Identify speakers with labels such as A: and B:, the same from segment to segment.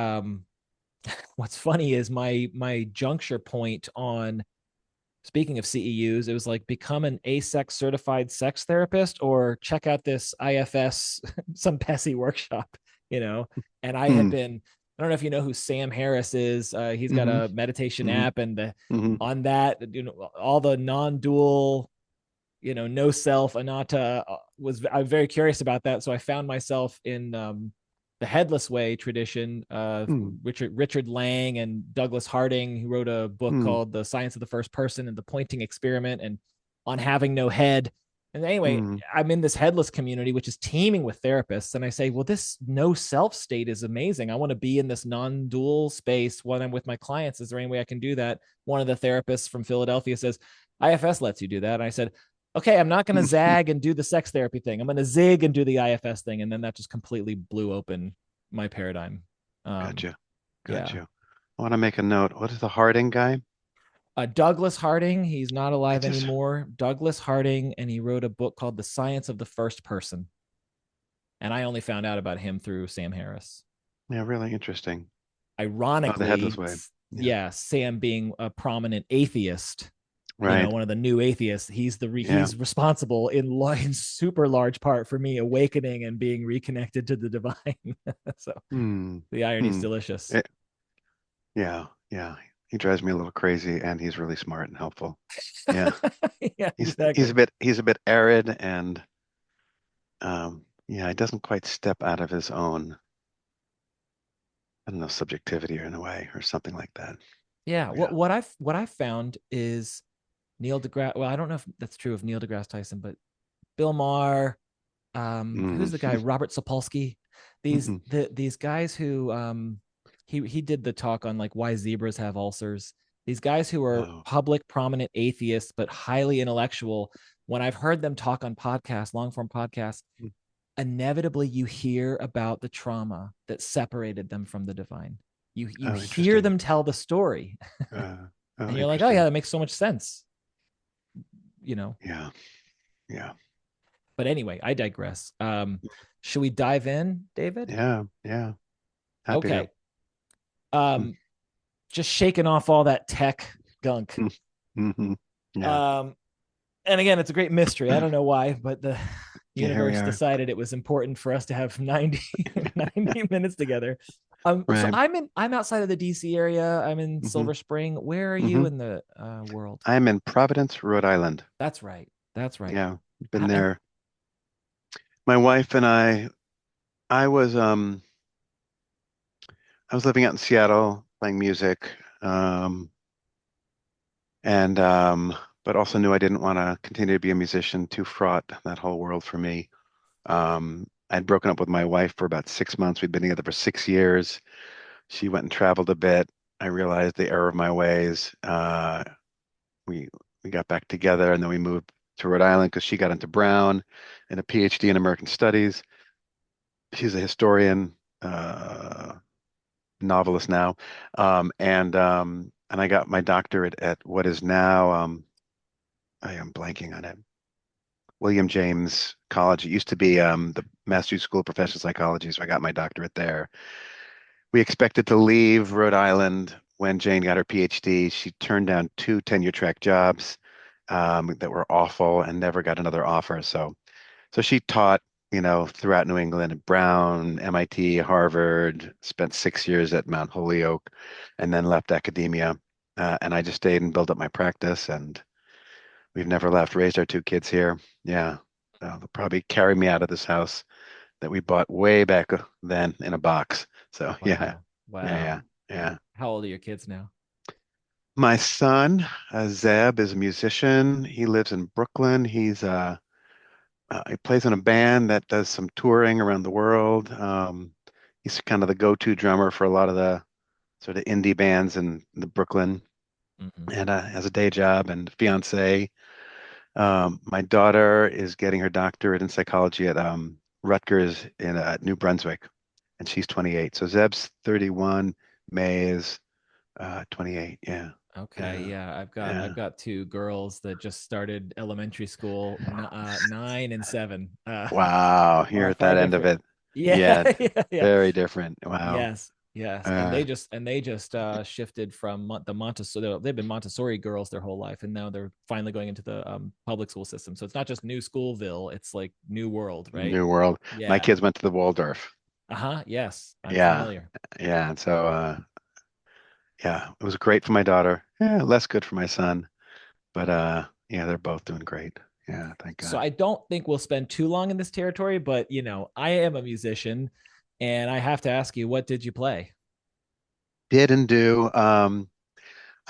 A: um, what's funny is my juncture point on, speaking of CEUs, it was like become an ASEX certified sex therapist or check out this IFS some PESI workshop, you know. And I had
B: Hmm.
A: been, I don't know if you know who Sam Harris is. He's got
B: Mm-hmm.
A: a meditation
B: Mm-hmm.
A: app, and
B: Mm-hmm.
A: on that, all the non-dual, no self, anatta, I'm very curious about that. So I found myself in the headless way tradition.
B: Hmm.
A: Richard Lang and Douglas Harding, who wrote a book
B: Hmm.
A: called The Science of the First Person and the Pointing Experiment, and on having no head. And anyway,
B: Hmm.
A: I'm in this headless community, which is teeming with therapists. And I say, well, this no self state is amazing. I want to be in this non dual space when I'm with my clients. Is there any way I can do that? One of the therapists from Philadelphia says, IFS lets you do that. And I said, okay, I'm not going to zag and do the sex therapy thing. I'm going to zig and do the IFS thing. And then that just completely blew open my paradigm. Um,
B: Gotcha.
A: yeah.
B: Gotcha. I want to make a note. What is the Harding guy?
A: Douglas Harding, he's not
B: I
A: alive
B: just,
A: anymore. Douglas Harding, and he wrote a book called The Science of the First Person. And I only found out about him through Sam Harris.
B: yeah, really interesting. Oh, the headless
A: Ironically,
B: way. Yeah.
A: yeah, Sam being a prominent atheist,
B: Right.
A: one of the new atheists,
B: Yeah.
A: he's responsible in super large part for me awakening and being reconnected to the divine. So
B: Hmm.
A: the irony is
B: Hmm.
A: delicious.
B: Eh, yeah. Yeah. He drives me a little crazy and he's really smart and helpful. Yeah.
A: Yeah,
B: He's
A: exactly.
B: a bit arid and yeah, he doesn't quite step out of his own, I don't know, subjectivity or in a way or something like that.
A: Yeah,
B: Yeah.
A: what I've found is Neil deGrasse. Well, I don't know if that's true of Neil deGrasse Tyson, but Bill Maher,
B: Mm.
A: who's the guy, Robert Sapolsky,
B: Hmm.
A: these guys who he did the talk on like why zebras have ulcers. These guys who are
B: Oh.
A: public prominent atheists but highly intellectual, when I've heard them talk on podcasts, long form podcasts, inevitably you hear about the trauma that separated them from the divine. You
B: Oh,
A: hear
B: interesting.
A: them tell the story,
B: Oh,
A: and you're like, oh yeah,
B: interesting.
A: that makes so much sense, you know.
B: Yeah. Yeah.
A: But anyway, I digress. Should we dive in, David?
B: Yeah. Yeah. Happy to.
A: Okay. Um, just shaking off all that tech gunk.
B: Mm-hmm. Yeah.
A: Um, and again, it's a great mystery. I don't know why, but the
B: Yeah, here we
A: universe
B: are.
A: decided it was important for us to have 90 minutes together. So
B: Right.
A: I'm outside of the DC area. I'm in
B: Hmm.
A: Silver Spring. Where are you
B: Hmm.
A: in the world?
B: I'm in Providence, Rhode Island.
A: That's right. That's right.
B: Yeah. Been
A: And
B: there. My wife and I I was living out in Seattle playing music. Um, and but also knew I didn't want to continue to be a musician, too fraught, that whole world for me. I'd broken up with my wife for about 6 months. We'd been together for 6 years. She went and traveled a bit. I realized the error of my ways. We we got back together, and then we moved to Rhode Island because she got into Brown and a PhD in American Studies. She's a historian, novelist now, and I got my doctorate at what is now I am blanking on it. William James College. It used to be the Massachusetts School of Professional Psychology, so I got my doctorate there. We expected to leave Rhode Island when Jane got her PhD. She turned down two tenure track jobs that were awful and never got another offer. So she taught, throughout New England at Brown, MIT, Harvard, spent 6 years at Mount Holyoke, and then left academia. And I just stayed and built up my practice, and we've never left. Raised our two kids here. Yeah. They'll probably carry me out of this house that we bought way back then in a box. So yeah,
A: wow,
B: yeah,
A: wow.
B: yeah, yeah.
A: How old are your kids now?
B: My son, Zeb, is a musician. He lives in Brooklyn. He plays in a band that does some touring around the world. He's kind of the go-to drummer for a lot of the sort of indie bands in the Brooklyn,
A: Mm-hmm.
B: and has a day job and fiance. My daughter is getting her doctorate in psychology at Rutgers in New Brunswick, and she's 28. So Zeb's 31, May is 28. Yeah,
A: Okay,
B: yeah,
A: yeah, I've
B: yeah.
A: got two girls that just started elementary school, 9 and 7.
B: Wow, you're
A: Far
B: at
A: far
B: that end of
A: different.
B: it.
A: Yeah,
B: Yeah,
A: yeah, yeah.
B: very different. Wow.
A: Yes, Yes,
B: Uh,
A: and they just shifted from the Montessori. They've been Montessori girls their whole life, and now they're finally going into the public school system. So it's not just New Schoolville; it's like New World, right?
B: New World. My
A: Yeah.
B: kids went to the Waldorf.
A: Uh-huh. Yes, I'm
B: Yeah,
A: familiar.
B: yeah. And so, yeah, it was great for my daughter. Yeah, less good for my son. But yeah, they're both doing great. Yeah, thank
A: So
B: God.
A: I don't think we'll spend too long in this territory, but I am a musician, and I have to ask you, what did you play?
B: Did and do. I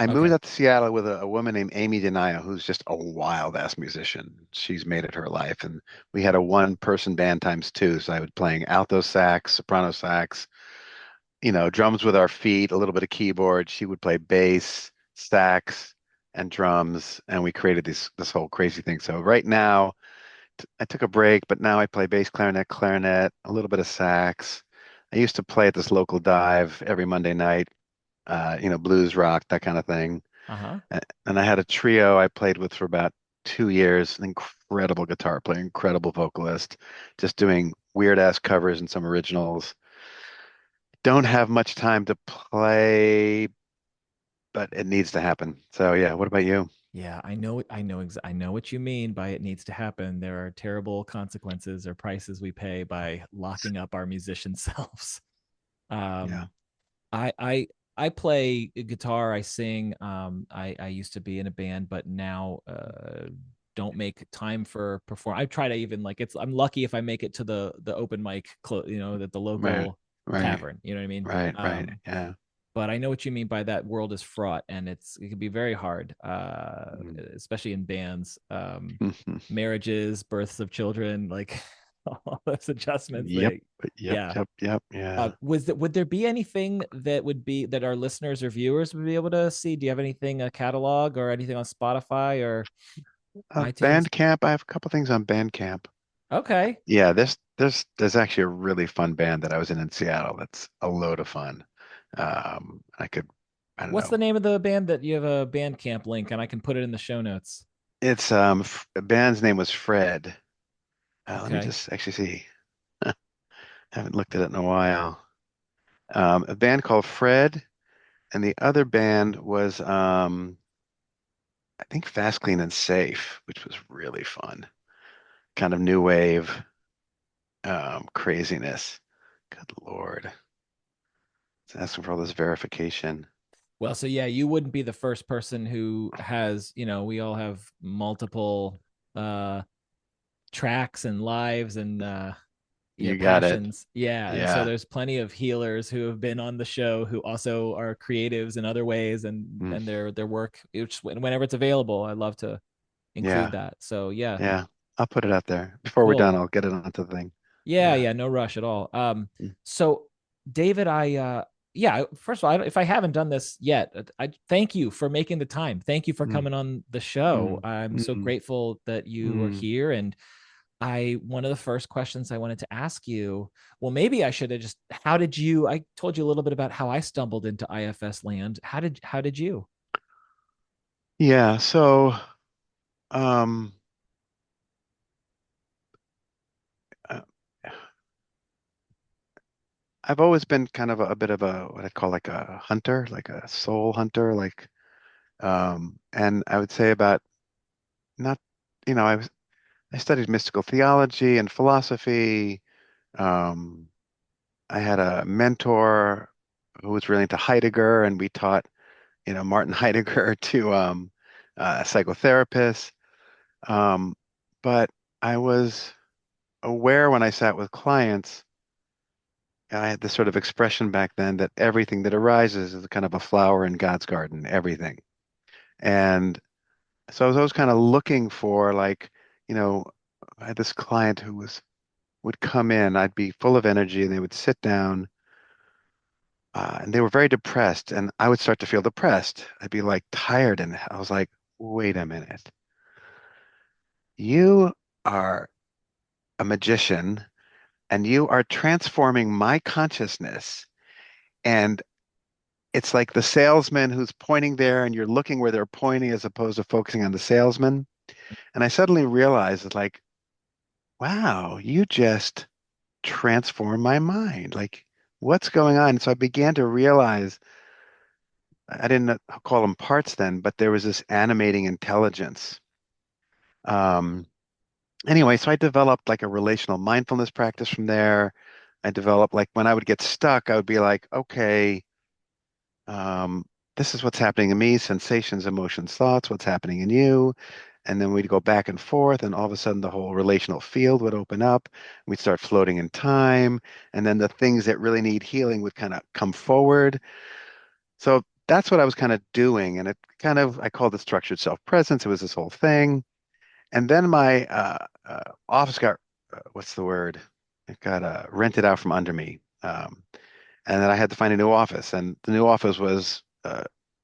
B: moved
A: Okay.
B: up to Seattle with a woman named Amy Denio, who's just a wild ass musician. She's made it her life. And we had a one person band times two. So I would playing alto sax, soprano sax, drums with our feet, a little bit of keyboard. She would play bass, sax, and drums. And we created this whole crazy thing. So right now, I took a break, but now I play bass, clarinet, a little bit of sax. I used to play at this local dive every Monday night, blues rock, that kind of thing.
A: Uh-huh.
B: And I had a trio I played with for about 2 years, an incredible guitar player, incredible vocalist, just doing weird ass covers and some originals. Don't have much time to play, but it needs to happen. So yeah, what about you?
A: Yeah, I know what you mean by it needs to happen. There are terrible consequences or prices we pay by locking up our musician selves.
B: Yeah.
A: Um, I play guitar, I sing. I used to be in a band, but now don't make time for perform. I try to even like it's. I'm lucky if I make it to the open mic, at the
B: Right.
A: local
B: Right.
A: tavern. You know what I mean?
B: Right. Yeah.
A: But I know what you mean by that world is fraught and it can be very hard,
B: Mm.
A: especially in bands, marriages, births of children, like all those adjustments.
B: Yep. Yep.
A: Yeah.
B: Yep. Yep. Yeah.
A: Would there be anything that our listeners or viewers would be able to see? Do you have anything, a catalog or anything on Spotify or iTunes?
B: Bandcamp. I have a couple things on Bandcamp.
A: Okay.
B: Yeah, there's actually a really fun band that I was in Seattle. That's a load of fun. I could, I don't
A: What's the
B: know.
A: name of the band that you have a Bandcamp link and I can put it in the show notes?
B: It's the band's name was Fred. Let me
A: Okay.
B: just actually see. Haven't looked at it in a while. A band called Fred, and the other band was I think Fast, Clean, and Safe, which was really fun. Kind of new wave craziness. Good Lord. It's asking for all this verification.
A: Well, so yeah, you wouldn't be the first person who has, we all have multiple uh tracks and lives and
B: You got it.
A: passions. Yeah, and so
B: Yeah.
A: there's plenty of healers who have been on the show who also are creatives in other ways and
B: Mm,
A: their work, whenever it's available, I love to include
B: yeah.
A: that. So yeah,
B: Yeah. I'll put it out there. Before we're done,
A: cool.
B: I'll get it onto the thing.
A: Yeah,
B: Yeah.
A: yeah, no rush at all.
B: Mm,
A: So David, yeah, first of all, if I haven't done this yet, I thank you for making the time. Thank you for
B: mm,
A: coming on the show.
B: mm,
A: I'm so
B: mm,
A: grateful that you are
B: mm.
A: here. And one of the first questions I wanted to ask you, well, maybe I should have just, I told you a little bit about how I stumbled into IFS land. How did you?
B: Yeah. So, um, uh, I've always been kind of a bit of a what I'd call like a hunter, like a soul hunter, and I would say about not, I studied mystical theology and philosophy. Um, I had a mentor who was really into Heidegger, and we taught, Martin Heidegger to psychotherapists. Um, but I was aware when I sat with clients, I had this sort of expression back then that everything that arises is kind of a flower in God's garden, everything. And so I was always kind of looking for like, you know, I had this client who would come in, I'd be full of energy, and they would sit down, and they were very depressed, and I would start to feel depressed. I'd be like tired, and I was like, wait a minute, you are a magician, and you are transforming my consciousness. And it's like the salesman who's pointing there, and you're looking where they're pointing as opposed to focusing on the salesman. And I suddenly realized that, like, wow, you just transformed my mind. Like, what's going on? So I began to realize I didn't call them parts then, but there was this animating intelligence. Um, anyway, so I developed like a relational mindfulness practice from there. I developed like when I would get stuck, I would be like, okay, um, this is what's happening in me, sensations, emotions, thoughts, what's happening in you. And then we'd go back and forth, and all of a sudden the whole relational field would open up. We'd start floating in time, and then the things that really need healing would kind of come forward. So that's what I was kind of doing. And it kind of, I called it structured self-presence. It was this whole thing. And then my office got, what's the word? It got rented out from under me. And then I had to find a new office. And the new office was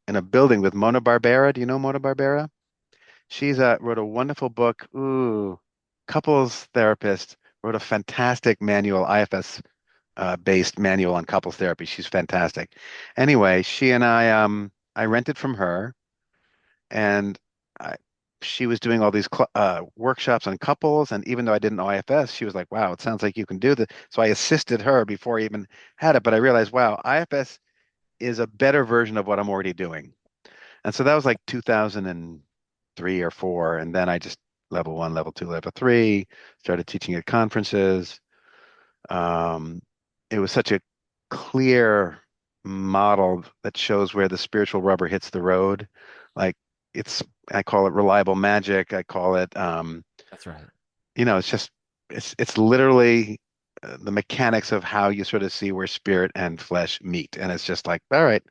B: in a building with Mona Barbera. Do you know Mona Barbera? She's wrote a wonderful book. Ooh, couples therapist, wrote a fantastic manual, IFS based manual on couples therapy. She's fantastic. Anyway, she and I rented from her, and I, she was doing all these workshops on couples. And even though I didn't know IFS, she was like, "Wow, it sounds like you can do this." So I assisted her before I even had it. But I realized, wow, IFS is a better version of what I'm already doing. And so that was like 2003 or four. And then I just level one, level two, level three, started teaching at conferences. Um, it was such a clear model that shows where the spiritual rubber hits the road. Like it's, I call it reliable magic. I call it,
A: That's right.
B: it's just, it's literally the mechanics of how you sort of see where spirit and flesh meet. And it's just like, all right,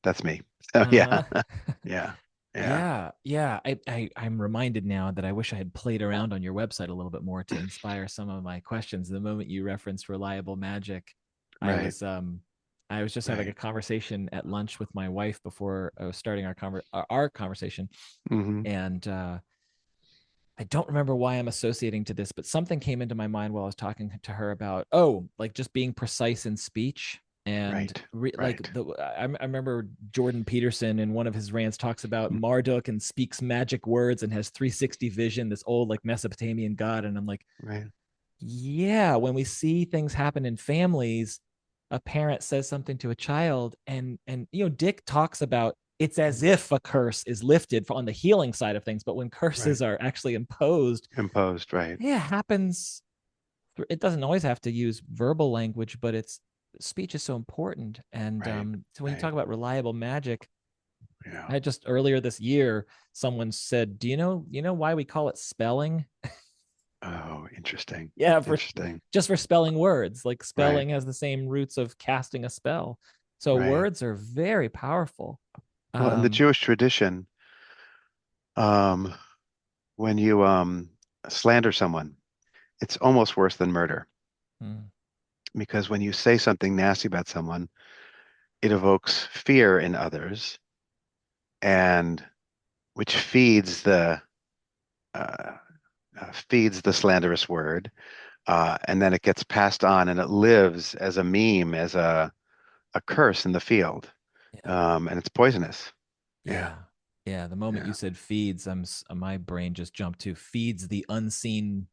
B: that's me. So yeah,
A: Uh-huh.
B: yeah, yeah,
A: Yeah, yeah. I'm reminded now that I wish I had played around on your website a little bit more to inspire some of my questions. The moment you referenced reliable magic, I
B: right,
A: was I was just having a
B: right.
A: conversation at lunch with my wife before I was starting our conversation,
B: Hmm.
A: and I don't remember why I'm associating to this, but something came into my mind while I was talking to her about, oh, like just being precise in speech. And
B: Right,
A: like
B: right,
A: I remember Jordan Peterson in one of his rants talks about
B: mm,
A: Marduk and speaks magic words and has 360 vision, this old like Mesopotamian god. And I'm like,
B: right,
A: yeah, when we see things happen in families, a parent says something to a child, and Dick talks about it's as
B: mm,
A: if a curse is lifted on the healing side of things, but when
B: right.
A: curses are actually imposed,
B: Imposed, right,
A: yeah, it happens. It doesn't always have to use verbal language, but it's speech is so important. And
B: right,
A: so when you
B: right.
A: talk about reliable magic,
B: Yeah.
A: I just earlier this year, someone said, "Do you know why we call it spelling?"
B: Oh, interesting.
A: Yeah, for
B: Interesting.
A: just for spelling words. Like
B: Right,
A: spelling has the same roots of casting a spell. So
B: right.
A: words are very powerful.
B: Well, in the
A: Um,
B: Jewish tradition, um, when you slander someone, it's almost worse than murder
A: mm,
B: because when you say something nasty about someone, it evokes fear in others, and which uh, feeds the slanderous word, and then it gets passed on and it lives as a meme, as a curse in the field,
A: yeah,
B: and it's poisonous. Yeah,
A: yeah, yeah. The moment you
B: yeah,
A: said feeds, my brain just jumped to feeds the unseen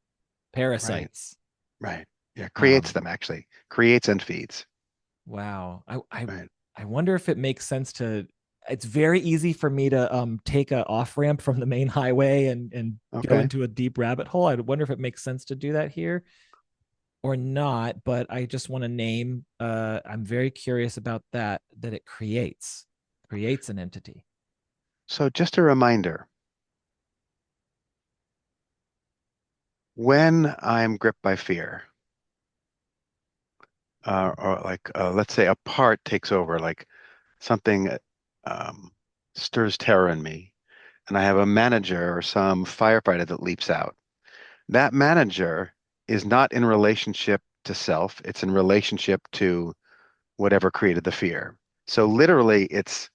B: right,
A: parasites.
B: right. Yeah, creates
A: Um,
B: them actually, creates and feeds.
A: wow.
B: Right.
A: I wonder if it makes sense to. It's very easy for me to take a off ramp from the main highway and go
B: Okay.
A: into a deep rabbit hole. I wonder if it makes sense to do that here or not. But I just want to name. I'm very curious about that it creates an entity.
B: So just a reminder, when I'm gripped by fear, or like let's say a part takes over, like something um, stirs terror in me, and I have a manager or some firefighter that leaps out. That manager is not in relationship to self, it's in relationship to whatever created the fear. So literally, it's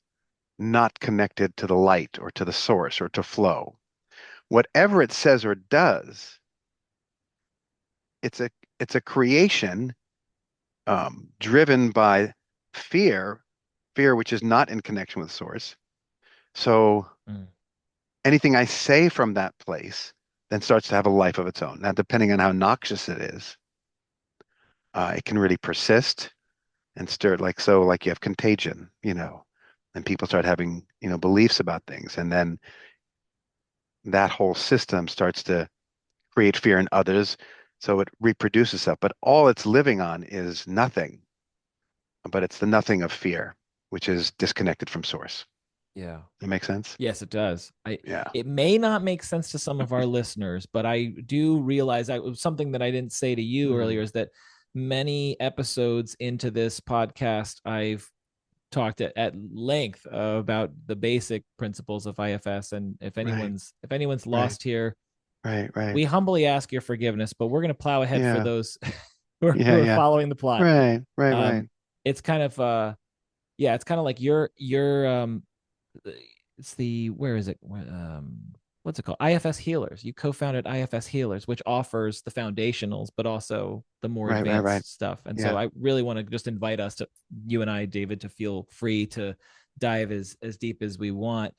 B: not connected to the light or to the source or to flow. Whatever it says or does, it's a creation driven by fear, fear which is not in connection with source. So
A: Mm,
B: anything I say from that place then starts to have a life of its own. Now, depending on how noxious it is, it can really persist. and stir like so like you have contagion, and people start having, beliefs about things, and then that whole system starts to create fear in others, so it reproduces itself. But all it's living on is nothing, but it's the nothing of fear, which is disconnected from source.
A: Yeah.
B: That makes sense?
A: Yes, it does.
B: Yeah.
A: It may not make sense to some of our listeners, but I do realize something that I didn't say to you earlier
B: Mm,
A: is that many episodes into this podcast, I've talked at length about the basic principles of IFS. And
B: right,
A: if anyone's
B: right,
A: lost here,
B: right,
A: we
B: right.
A: humbly ask your forgiveness, but we're going to plow ahead for
B: Yeah,
A: those who
B: yeah,
A: are
B: yeah.
A: following the plot.
B: Right, right,
A: Um,
B: right,
A: it's kind of yeah, it's kind of like your it's the where is it? What's it called? IFS Healers. You co-founded IFS Healers, which offers the foundationals, but also the more
B: right, right, right.
A: advanced stuff. And so
B: Yeah.
A: I really want to just invite us to you and I, David, to feel free to dive as deep as we want.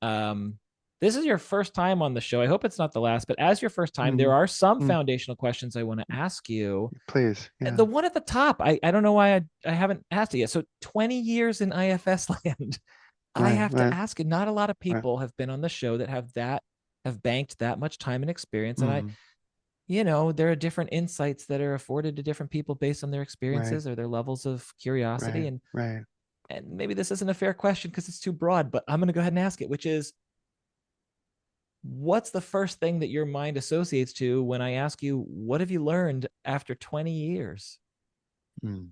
A: Um, this is your first time on the show. I hope it's not the last, but as your first time, there
B: Mm,
A: are some
B: mm,
A: foundational questions I want to ask you.
B: please.
A: The
B: Yeah.
A: one at the top, I don't know why I haven't asked it yet. So 20 years in IFS land. I
B: Right,
A: have to
B: right,
A: ask it. Not a lot of
B: right.
A: people have been on the show that have banked that much time and experience. And
B: Mm,
A: there are different insights that are afforded to different people based on their
B: right,
A: experiences or their levels of curiosity.
B: right,
A: And
B: right.
A: maybe this isn't a fair question because it's too broad, but I'm gonna go ahead and ask it, which is what's the first thing that your mind associates to when I ask you, what have you learned after 20 years?
B: Mm.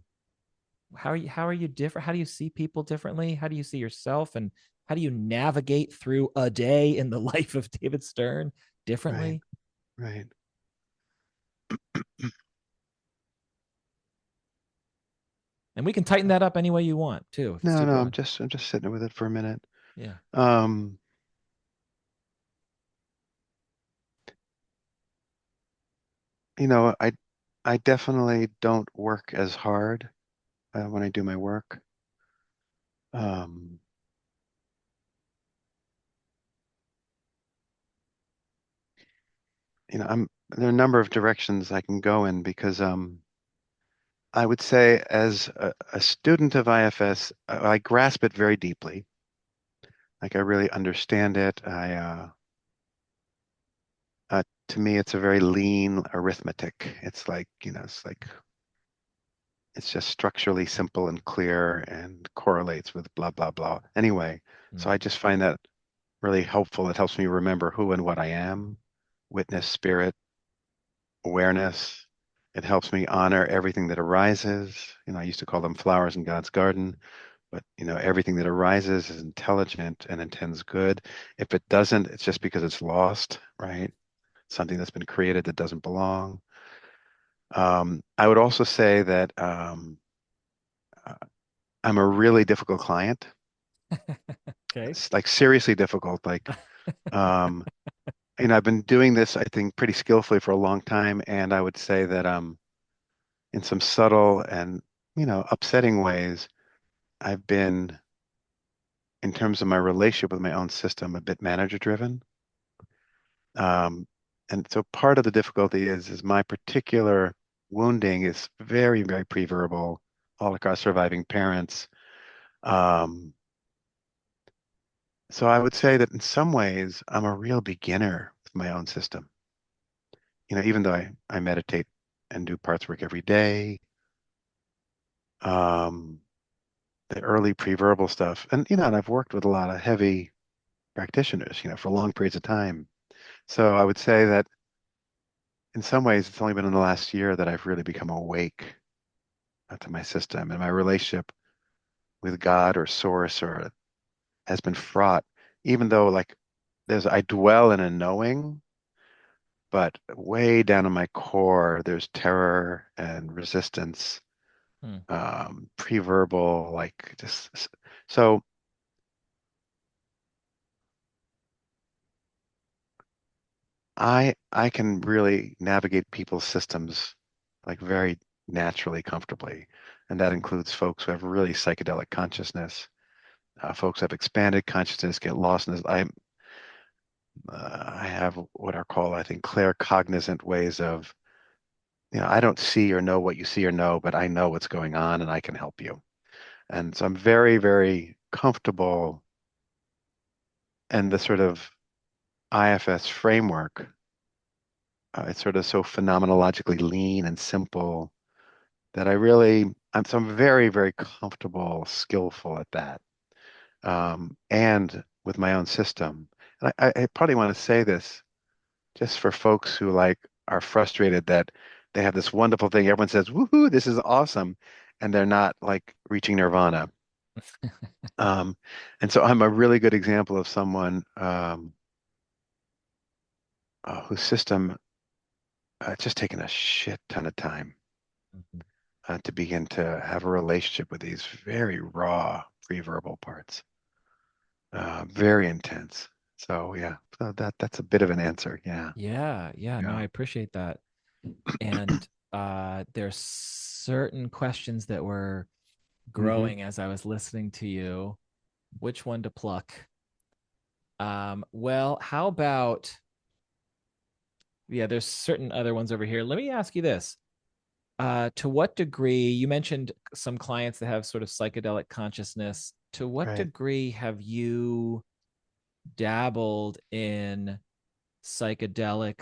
A: How are you different? How do you see people differently? How do you see yourself? And how do you navigate through a day in the life of David Stern
B: Right,
A: differently?
B: right.
A: And we can tighten that up any way you want too, if it's
B: No,
A: too
B: no, I'm
A: broad.
B: just I'm just sitting with it for a minute.
A: Yeah.
B: Um, I definitely don't work as hard when I do my work. Um, there are a number of directions I can go in because I would say as a student of IFS, I grasp it very deeply. Like I really understand it. To me, it's a very lean arithmetic. It's just structurally simple and clear and correlates with blah, blah, blah. Anyway, so
A: Hmm.
B: I just find that really helpful. It helps me remember who and what I am, witness, spirit, awareness. It helps me honor everything that arises. I used to call them flowers in God's garden, but everything that arises is intelligent and intends good. If it doesn't, it's just because it's lost, right? Something that's been created that doesn't belong. I would also say that uh, I'm a really difficult client.
A: Okay.
B: It's like seriously difficult. Um, I've been doing this, I think, pretty skillfully for a long time, and I would say that in some subtle and upsetting ways, I've been, in terms of my relationship with my own system, a bit manager driven. Um, and so part of the difficulty is my particular wounding is very, very pre-verbal, Holocaust surviving parents. Um, so I would say that in some ways, I'm a real beginner with my own system. Even though I meditate and do parts work every day, um, the early pre-verbal stuff, and I've worked with a lot of heavy practitioners, for long periods of time. So I would say that in some ways, it's only been in the last year that I've really become awake to my system, and my relationship with God or source or has been fraught, even though like I dwell in a knowing, but way down in my core, there's terror and resistance,
A: Hmm.
B: pre-verbal, like just so I can really navigate people's systems like very naturally, comfortably. And that
A: Hmm.
B: includes folks who have really psychedelic consciousness, folks who have expanded consciousness, get lost in this. I have what are called, I think, claircognizant ways of I don't see or know what you see or know, but I know what's going on and I can help you. And so I'm very, very comfortable in the sort of IFS framework. It's sort of so phenomenologically lean and simple that I'm very, very comfortable, skillful at that, and with my own system. And I probably want to say this just for folks who like are frustrated that they have this wonderful thing. Everyone says, "Woohoo, this is awesome," and they're not like reaching nirvana. Um, and so I'm a really good example of someone whose system it's just taken a shit ton of time
A: Mhm.
B: to begin to have a relationship with these very raw pre-verbal parts, very intense. So yeah, so that's a bit of an answer. Yeah,
A: Yeah, yeah, no,
B: yeah.
A: I appreciate that. And there's certain questions that were
B: Hmm.
A: growing as I was listening to you. Which one to pluck? Well, how about, yeah, there's certain other ones over here. Let me ask you this. To what degree, you mentioned some clients that have sort of psychedelic consciousness. To what
B: Right.
A: degree have you dabbled in psychedelic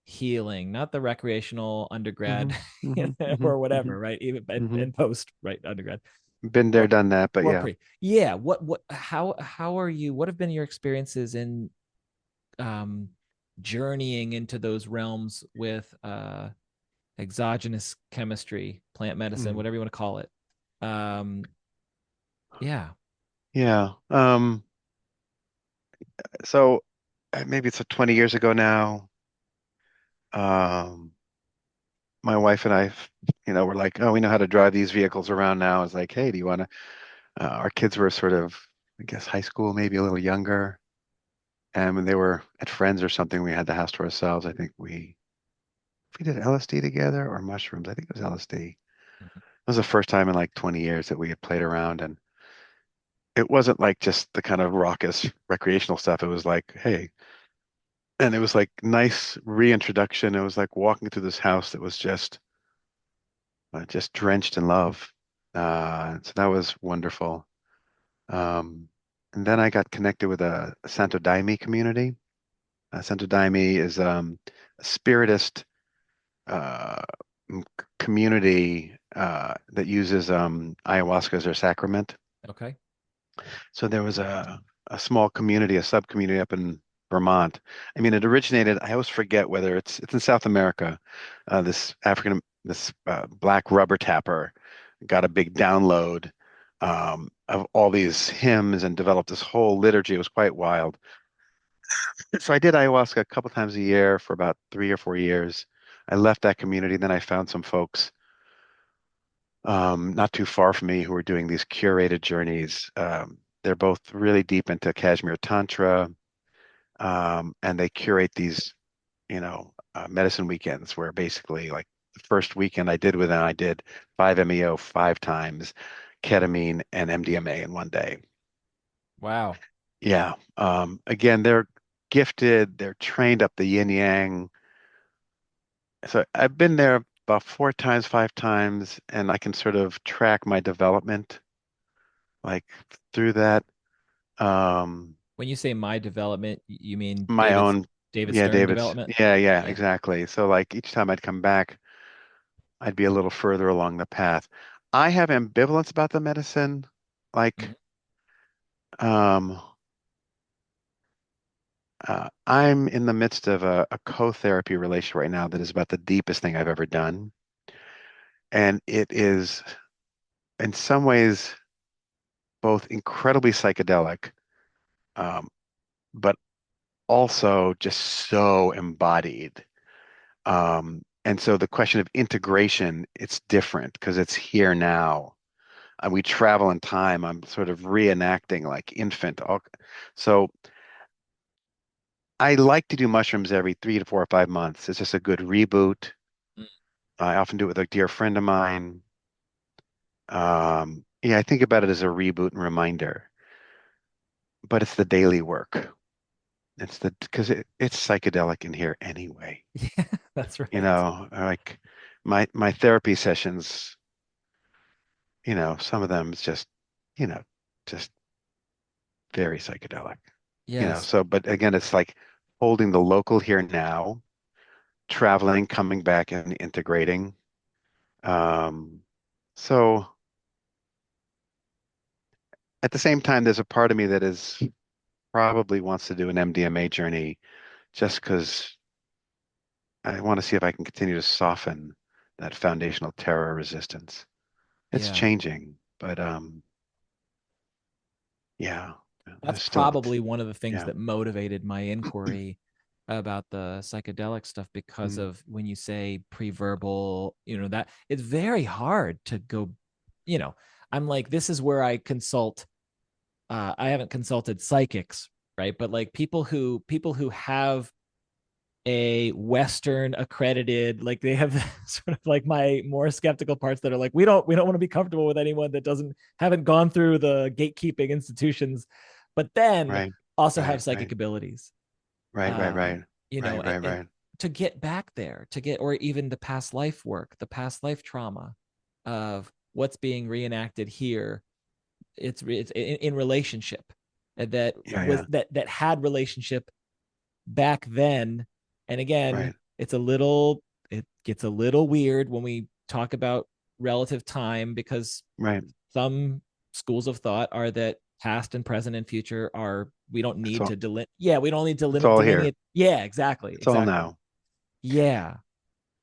A: healing, not the recreational
B: Hmm.
A: undergrad
B: Hmm. Hmm.
A: or
B: Hmm.
A: whatever, right? Even
B: Hmm.
A: and post, right? Undergrad
B: Been there,
A: or
B: done that, but
A: or
B: yeah.
A: pre. Yeah. What how are you? What have been your experiences in um journeying into those realms with exogenous chemistry, plant medicine,
B: Mm.
A: whatever you want to call it? Um, yeah.
B: Yeah. So maybe it's 20 years ago now. Um, my wife and I, were like, oh, we know how to drive these vehicles around now. It's like, hey, do you want to? Our kids were sort of, I guess, high school, maybe a little younger. And when they were at friends or something, we had the house to ourselves. I think we did LSD together or mushrooms. I think it was LSD. It was the first time in like 20 years that we had played around, and it wasn't like just the kind of raucous recreational stuff. It was like, hey, and it was like nice reintroduction. It was like walking through this house that was just drenched in love. So that was wonderful. Um, and then I got connected with a Santo Daime community. Santo Daime is a spiritist uh, community that uses ayahuasca as their sacrament.
A: Okay.
B: So there was a small community, a sub community up in Vermont. I mean, it originated. I always forget whether it's in South America. This black rubber tapper got a big download of all these hymns and developed this whole liturgy. It was quite wild. So I did ayahuasca a couple times a year for about 3 or 4 years. I left that community, then I found some folks not too far from me who were doing these curated journeys. They're both really deep into Kashmir Tantra, and they curate these, medicine weekends where basically, like the first weekend I did with them, I did 5-MeO 5 times, ketamine and MDMA in one day.
A: Wow.
B: Yeah. Again, they're gifted, they're trained up the yin yang. So I've been there about 4 times, 5 times, and I can sort of track my development like through that. Um,
A: When you say my development, you mean
B: my own,
A: David
B: yeah,
A: Stern
B: David's,
A: development?
B: yeah,
A: Yeah.
B: exactly. So like each time I'd come back, I'd be a little further along the path. I have ambivalence about the medicine. Like,
A: Mhm.
B: um, I'm in the midst of a co-therapy relationship right now that is about the deepest thing I've ever done. And it is in some ways both incredibly psychedelic, um, but also just so embodied. And so the question of integration, it's different because it's here now. And we travel in time. I'm sort of reenacting like infant. So I like to do mushrooms every 3 to 4 or 5 months. It's just a good reboot. I often do it with a dear friend of mine. Yeah, I think about it as a reboot and reminder, but it's the daily work. It's it's psychedelic in here anyway.
A: Yeah, that's right.
B: Like. my therapy sessions, some of them is just, you know, just very psychedelic,
A: Yes.
B: So, but again, it's like holding the local here now, traveling, coming back and integrating. Um, so at the same time, there's a part of me that is probably wants to do an MDMA journey just because I want to see if I can continue to soften that foundational terror resistance. It's
A: Yeah.
B: changing, but yeah,
A: That's
B: there's still,
A: probably one of the things
B: yeah.
A: that motivated my inquiry about the psychedelic stuff, because
B: Mm,
A: of when you say pre-verbal, that it's very hard to go, you know, I'm like, this is where I consult. I haven't consulted psychics, right? But like people who have a Western accredited, like they have sort of like my more skeptical parts that are like, we don't want to be comfortable with anyone that doesn't haven't gone through the gatekeeping institutions, but then
B: right,
A: also have
B: right,
A: psychic
B: right,
A: abilities.
B: right, right,
A: Um,
B: right,
A: you know,
B: right,
A: and,
B: right,
A: and
B: right,
A: to get back there, to get, or even the past life work, the past life trauma of what's being reenacted here. It's in relationship that
B: yeah,
A: was
B: yeah,
A: that had relationship back then. And again,
B: right,
A: it gets a little weird when we talk about relative time, because
B: right.
A: some schools of thought are that past and present and future are, we don't
B: It's
A: need
B: all,
A: to yeah, we don't need to
B: it's all here.
A: delineate. Yeah, exactly,
B: It's all
A: exactly.
B: now.
A: Yeah.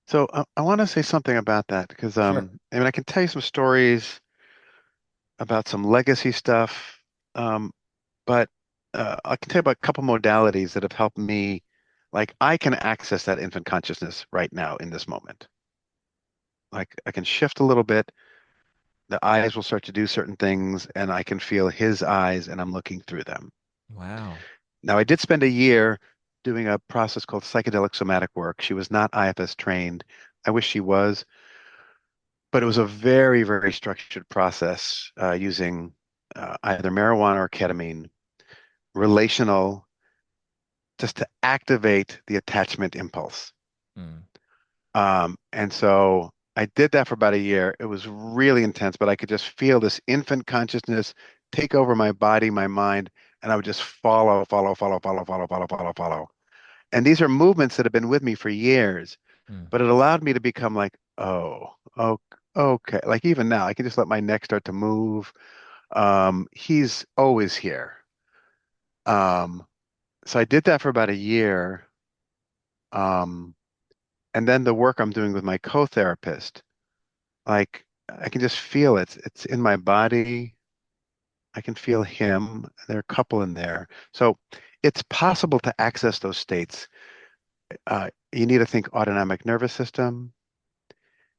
B: So I want to say something about that because
A: Sure.
B: I mean I can tell you some stories about some legacy stuff, but I can tell you about a couple modalities that have helped me. Like I can access that infant consciousness right now in this moment. Like I can shift a little bit. The eyes will start to do certain things, and I can feel his eyes, and I'm looking through them.
A: Wow.
B: Now I did spend a year doing a process called psychedelic somatic work. She was not IFS trained. I wish she was, but it was a very, very structured process using either marijuana or ketamine, relational, just to activate the attachment impulse.
A: Mm.
B: And so I did that for about a year. It was really intense, but I could just feel this infant consciousness take over my body, my mind, and I would just follow, follow, follow, follow, follow, follow, follow, follow. And these are movements that have been with me for years,
A: Mm.
B: but it allowed me to become like, oh, okay. Like even now, I can just let my neck start to move. He's always here. Um, so I did that for about a year. Um, and then the work I'm doing with my co-therapist, like I can just feel it. It's in my body. I can feel him. There are a couple in there. So it's possible to access those states. You need to think autonomic nervous system.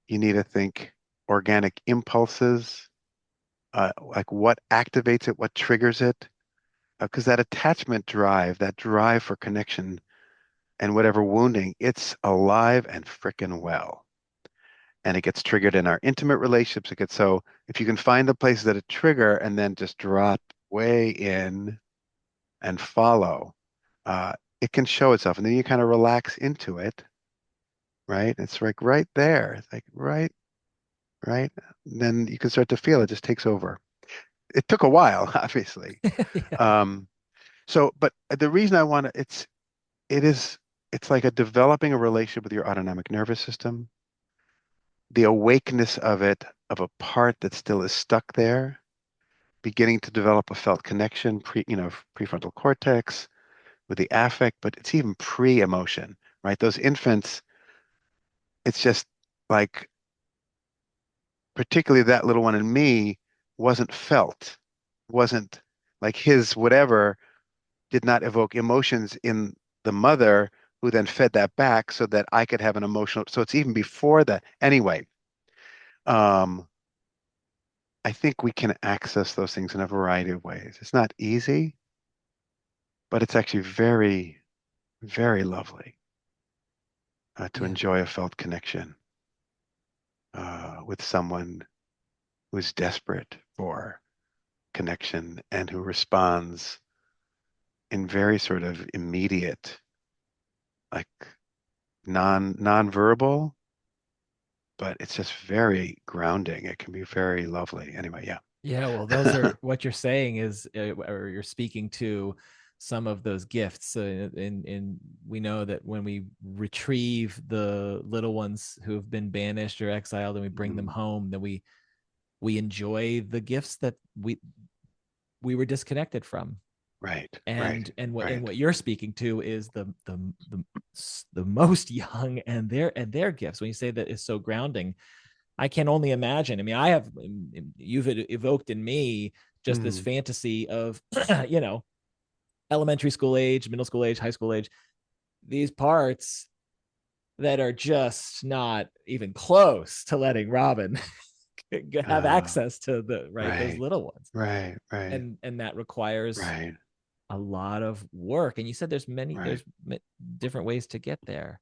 B: You need to think organic impulses, like what activates it, what triggers it. Because that attachment drive, that drive for connection and whatever wounding, it's alive and frickin' well. And it gets triggered in our intimate relationships. It gets so if you can find the places that it trigger and then just drop way in and follow, it can show itself. And then you kind of relax into it, right? It's like right there. It's like right, right. And then you can start to feel it just takes over. It took a while, obviously.
A: Yeah.
B: Um, but the reason I want to, it is, it's like a developing a relationship with your autonomic nervous system, the awakeness of it, of a part that still is stuck there, beginning to develop a felt connection, prefrontal cortex with the affect, but it's even pre-emotion, right? Those infants, it's just like, particularly that little one in me wasn't felt, wasn't like his whatever did not evoke emotions in the mother who then fed that back so that I could have an emotional. So it's even before that. Anyway, um, I think we can access those things in a variety of ways. It's not easy, but it's actually very, very lovely to
A: Yeah.
B: enjoy a felt connection with someone who's desperate for connection and who responds in very sort of immediate, like non-verbal, but it's just very grounding. It can be very lovely. Anyway,
A: Yeah, well, those
B: yeah.
A: are what you're saying is, or you're speaking to some of those gifts. And we know that when we retrieve the little ones who have been banished or exiled, and we bring them
B: Mm,
A: home, then we enjoy the gifts that we were disconnected from.
B: right, right,
A: And what
B: right.
A: you're speaking to is the most young and their gifts. When you say that is so grounding, I can only imagine. I mean, you've evoked in me just this
B: Mm,
A: fantasy of, you know, elementary school age, middle school age, high school age, these parts that are just not even close to letting Robin have
B: uh,
A: access to those
B: right,
A: little ones.
B: right, right,
A: And that requires
B: right,
A: a lot of work. And you said
B: right.
A: there's different ways to get there.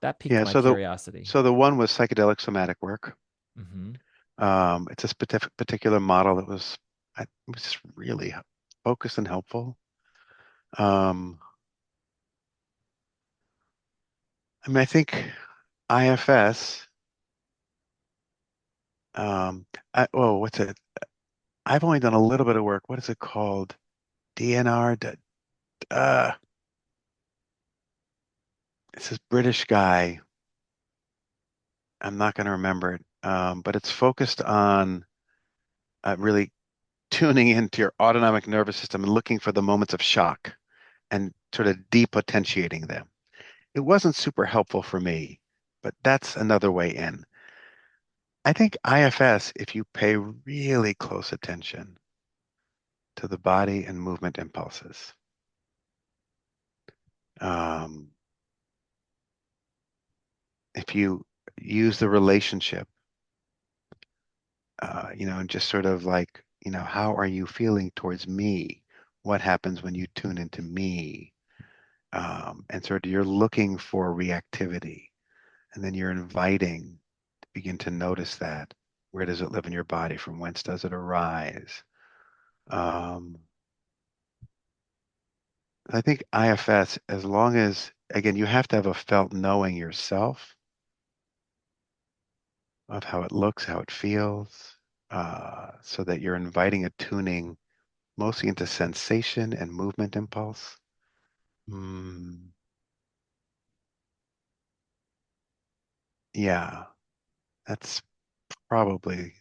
A: That piqued
B: Yeah,
A: my curiosity.
B: so the one was psychedelic somatic work.
A: Mm-hmm.
B: It's a particular model that it was just really focused and helpful. Um, I mean, I think IFS, what's it? I've only done a little bit of work. What is it called? DNR? Uh, it's this British guy. I'm not going to remember it. But it's focused on really tuning into your autonomic nervous system and looking for the moments of shock and sort of depotentiating them. It wasn't super helpful for me, but that's another way in. I think IFS, if you pay really close attention to the body and movement impulses, um, if you use the relationship, and just sort of like, how are you feeling towards me? What happens when you tune into me? And sort of you're looking for reactivity, and then you're inviting to begin to notice that. Where does it live in your body? From whence does it arise? Um, I think IFS, as long as, again, you have to have a felt knowing yourself of how it looks, how it feels, so that you're inviting a tuning mostly into sensation and movement impulse. Mm, yeah, that's probably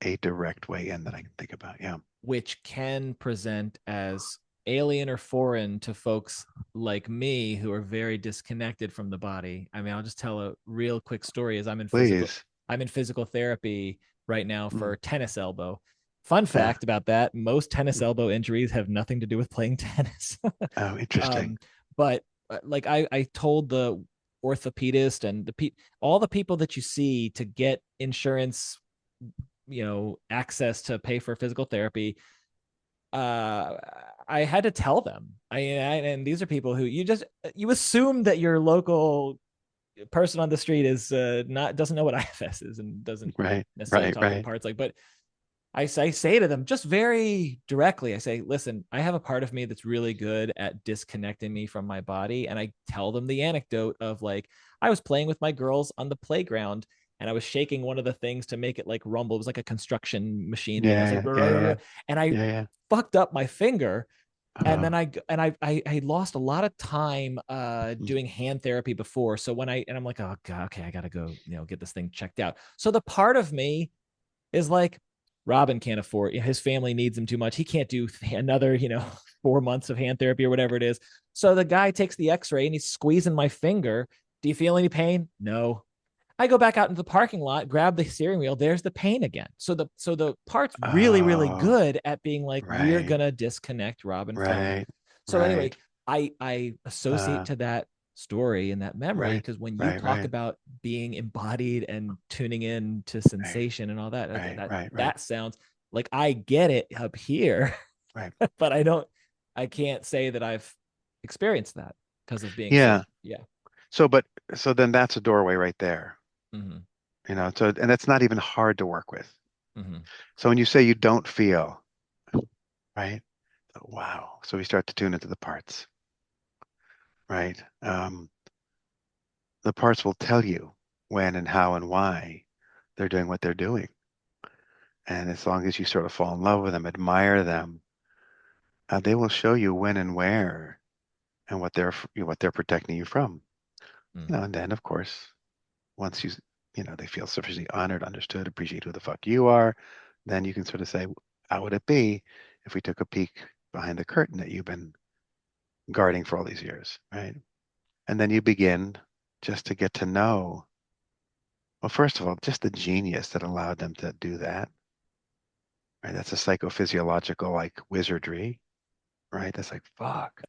B: a direct way in that I can think about. Yeah.
A: Which can present as alien or foreign to folks like me who are very disconnected from the body. I mean, I'll just tell a real quick story as
B: Please.
A: I'm in physical therapy right now
B: Mm,
A: for tennis elbow. Fun
B: yeah.
A: fact about that, most tennis
B: Mm.
A: elbow injuries have nothing to do with playing tennis.
B: Oh, interesting.
A: um, but like I told the orthopedist and all the people that you see to get insurance, access to pay for physical therapy, uh I had to tell them. And these are people who you assume that your local person on the street is not doesn't know what IFS is and doesn't
B: Right,
A: necessarily
B: right,
A: talk in
B: right.
A: parts, like, but I say to them just very directly, I say, listen, I have a part of me that's really good at disconnecting me from my body. And I tell them the anecdote of, like, I was playing with my girls on the playground and I was shaking one of the things to make it like rumble. It was like a construction machine thing. I was like,
B: Yeah,
A: "Rah,
B: yeah,
A: rah, rah,"
B: yeah,
A: and I
B: yeah, yeah.
A: fucked up my finger. And then
B: Oh,
A: I lost a lot of time
B: mm,
A: doing hand therapy before. So I'm like, oh God, okay, I gotta go, get this thing checked out. So the part of me is like, Robin can't afford, his family needs him too much. He can't do another, 4 months of hand therapy or whatever it is. So the guy takes the x-ray and he's squeezing my finger. Do you feel any pain? No. I go back out into the parking lot, grab the steering wheel. There's the pain again. So the part's really, really
B: oh,
A: good at being like, we're
B: right,
A: gonna disconnect Robin from.
B: right,
A: So anyway,
B: right.
A: I associate
B: Uh,
A: to that story and that memory
B: right,
A: because when you
B: right,
A: talk
B: right,
A: about being embodied and tuning in to
B: right,
A: sensation and all that,
B: right,
A: that
B: right, right,
A: that sounds like I get it up here,
B: right.
A: but I can't say that I've experienced that because of being so,
B: Yeah.
A: yeah.
B: So, so then that's a doorway right there,
A: Mm-hmm.
B: and that's not even hard to work with.
A: Mm-hmm.
B: So when you say you don't feel, right? Wow. So we start to tune into the parts, right? The parts will tell you when and how and why. they're doing what they're doing. And as long as you sort of fall in love with them, admire them, they will show you when and where and what they're protecting you from.
A: Mm.
B: And then of course, once they feel sufficiently honored, understood, appreciate who the fuck you are, then you can sort of say, how would it be if we took a peek behind the curtain that you've been guarding for all these years, right? And then you begin just to get to know, well, first of all, just the genius that allowed them to do that, right? That's a psychophysiological like wizardry, right? That's like, fuck.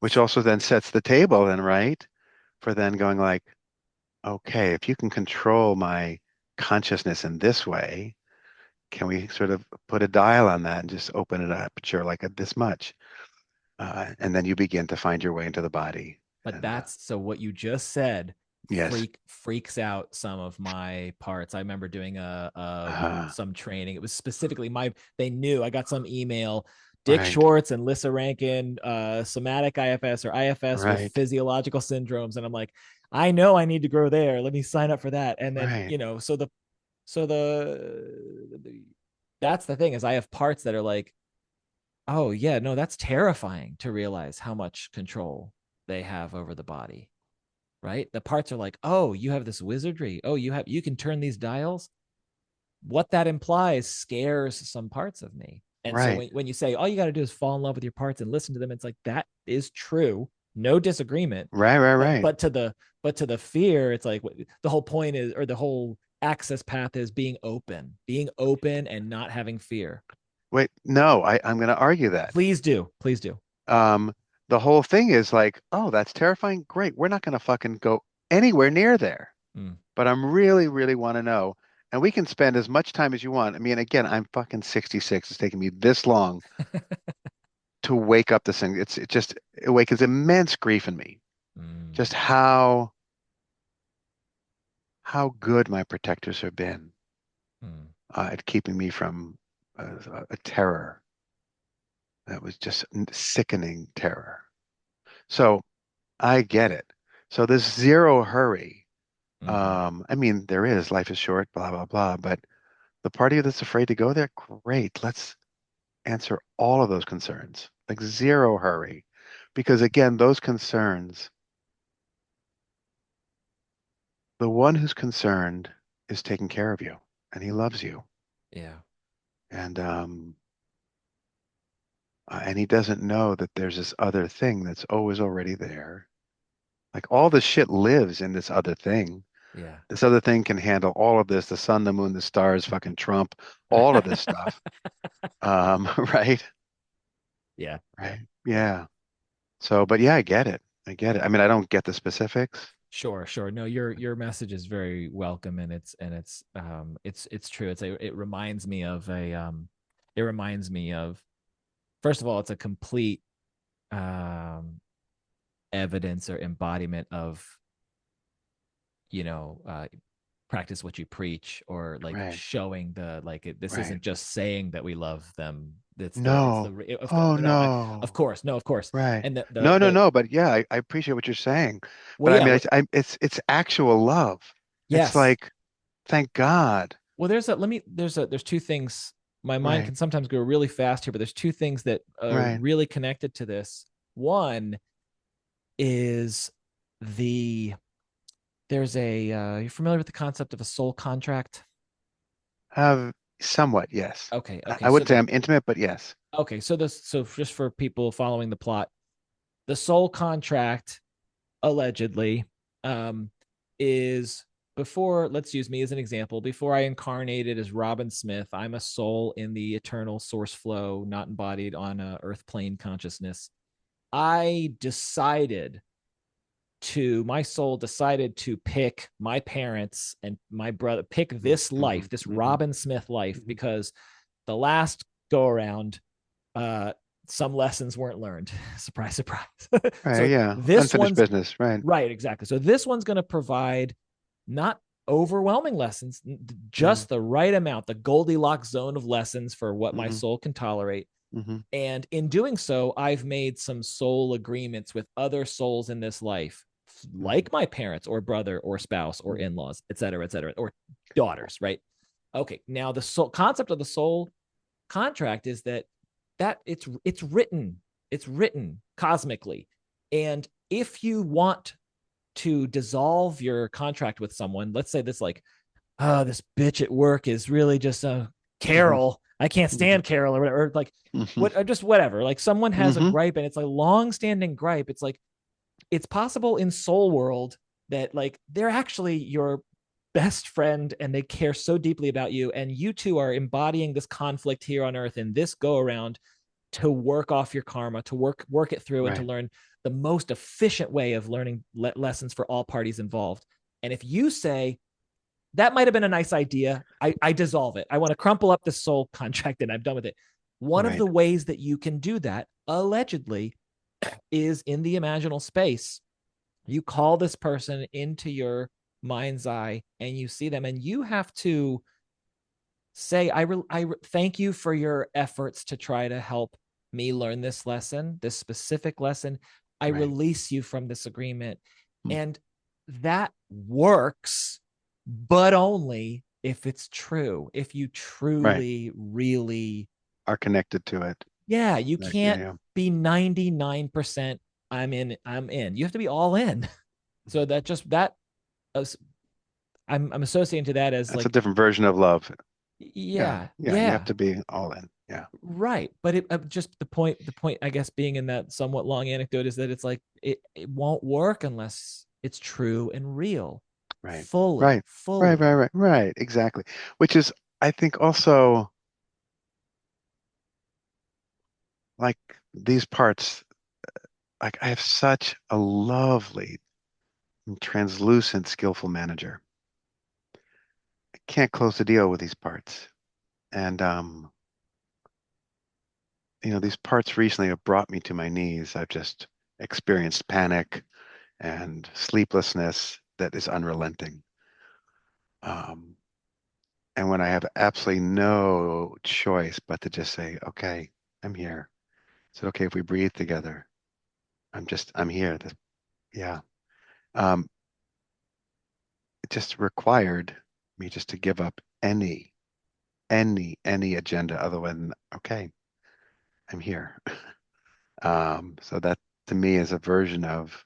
B: Which
A: Yes.
B: also then sets the table then, right? For then going like, okay, if you can control my consciousness in this way, can we sort of put a dial on that and just open it up, sure, like this much? And then you begin to find your way into the body.
A: But
B: And
A: that's so what you just said
B: yes,
A: freaks out some of my parts. I remember doing a
B: uh,
A: some training. It was specifically they knew I got some email. Dick
B: right,
A: Schwartz and Lissa Rankin, somatic IFS or IFS with
B: right,
A: physiological syndromes. And I'm like, I know I need to grow there. Let me sign up for that. And then,
B: right,
A: so the that's the thing is I have parts that are like, oh yeah, no, that's terrifying to realize how much control they have over the body, right? The parts are like, oh, you have this wizardry. Oh, you can turn these dials. What that implies scares some parts of me. And so
B: right,
A: when you say all you got to do is fall in love with your parts and listen to them, it's like that is true. No disagreement.
B: right, right,
A: But
B: right.
A: to the fear, it's like the whole point is, or the whole access path is being open and not having fear.
B: Wait, no, I'm going to argue that.
A: Please do. Please do.
B: Um, the whole thing is like, oh, that's terrifying. Great. We're not going to fucking go anywhere near there.
A: Mm.
B: But I'm really, really want to know. And we can spend as much time as you want. I mean, again, I'm fucking 66. It's taking me this long to wake up this thing. It awakens immense grief in me.
A: Mm.
B: Just how good my protectors have been
A: Mm.
B: at keeping me from a terror that was just sickening terror. So I get it. So this zero hurry.
A: Mm-hmm.
B: I mean, there is life is short, blah blah blah. But the part of you that's afraid to go there, great. Let's answer all of those concerns. Like zero hurry, because again, those concerns, the one who's concerned is taking care of you, and he loves you,
A: Yeah.
B: and he doesn't know that there's this other thing that's always already there. Like all this shit lives in this other thing.
A: Yeah.
B: This other thing can handle all of this, the sun, the moon, the stars, fucking Trump, all of this stuff. Right?
A: Yeah. Yeah.
B: Right. Yeah. So, but yeah, I get it. I get it. I mean, I don't get the specifics.
A: Sure, sure. No, your message is very welcome, and it's true. It reminds me of it reminds me of, first of all, it's a complete um evidence or embodiment of, you know, practice what you preach, or like
B: Right.
A: showing the like this
B: Right.
A: isn't just saying that we love them. It's
B: No.
A: the of
B: Oh,
A: no, of
B: no.
A: course, no, of course.
B: Right.
A: And
B: No, no,
A: the
B: no. But yeah, I appreciate what you're saying.
A: well,
B: But I
A: yeah,
B: mean, it's actual love. It's
A: yes.
B: like, thank God.
A: Well, there's two things. My mind
B: Right.
A: can sometimes go really fast here, but there's two things that are
B: Right.
A: really connected to this. One is the there's a you're familiar with the concept of a soul contract?
B: Have somewhat, yes.
A: Okay,
B: I
A: okay.
B: wouldn't say I'm intimate, but yes.
A: So just for people following the plot, the soul contract allegedly um is, before, let's use me as an example, before I incarnated as Robin Smith, I'm a soul in the eternal source flow, not embodied on a earth plane consciousness. My soul decided to pick my parents and my brother, pick
B: Mm-hmm,
A: this
B: mm-hmm,
A: life, this
B: mm-hmm,
A: Robin Smith life,
B: mm-hmm.
A: because the last go around, uh, some lessons weren't learned. Surprise, surprise.
B: Right,
A: So
B: yeah.
A: this
B: Unfinished
A: one's
B: business, right.
A: right, exactly. So this one's going to provide not overwhelming lessons,
B: Mm-hmm,
A: just the right amount, the Goldilocks zone of lessons for what my
B: mm-hmm,
A: soul can tolerate.
B: mm-hmm,
A: And in doing so, I've made some soul agreements with other souls in this life,
B: mm-hmm,
A: like my parents or brother or spouse or
B: mm-hmm.
A: in laws, et cetera, or daughters, right? Okay, now the soul concept of the soul contract is that it's written cosmically, and if you want to dissolve your contract with someone, let's say this, like, oh, this bitch at work is really just a
B: Hmm.
A: Carol. I can't
B: Hmm.
A: stand Carol, or whatever. Like,
B: Hmm.
A: what, or just whatever. Like, someone has a
B: Hmm.
A: gripe, and it's like long-standing gripe. It's like, it's possible in soul world that, like, they're actually your best friend and they care so deeply about you, and you two are embodying this conflict here on earth in this go around to work off your karma, to work it through, and to
B: Right.
A: learn the most efficient way of learning lessons for all parties involved. And if you say, that might have been a nice idea, I dissolve it, I want to crumple up the soul contract and I'm done with it. One of
B: Right.
A: the ways that you can do that, allegedly, is in the imaginal space. You call this person into your mind's eye and you see them, and you have to say, I thank you for your efforts to try to help me learn this lesson, this specific lesson. I
B: Right.
A: release you from this agreement.
B: Mm.
A: And that works, but only if it's true. If you
B: Right.
A: truly, really,
B: Are connected to it.
A: yeah, you
B: Like, yeah,
A: can't
B: yeah.
A: be 99%. I'm in. You have to be all in. So that just that uh, I'm associating to that as
B: That's a
A: like,
B: different version of love. Yeah.
A: yeah,
B: Yeah. You have
A: yeah,
B: to be all in. Yeah.
A: right. But it just the point, I guess, being in that somewhat long anecdote is that it's like, it won't work unless it's true and real,
B: Right.
A: fully,
B: Right. Right.
A: fully.
B: Right. Right. Right. Exactly. Which is, I think, also like these parts, like I have such a lovely, translucent, skillful manager. I can't close the deal with these parts. And these parts recently have brought me to my knees. I've just experienced panic and sleeplessness that is unrelenting. Um, and when I have absolutely no choice but to just say, okay, I'm here. Is it okay if we breathe together? I'm here. Yeah. Um, it just required me just to give up any agenda other than, okay, I'm here. So that to me is a version of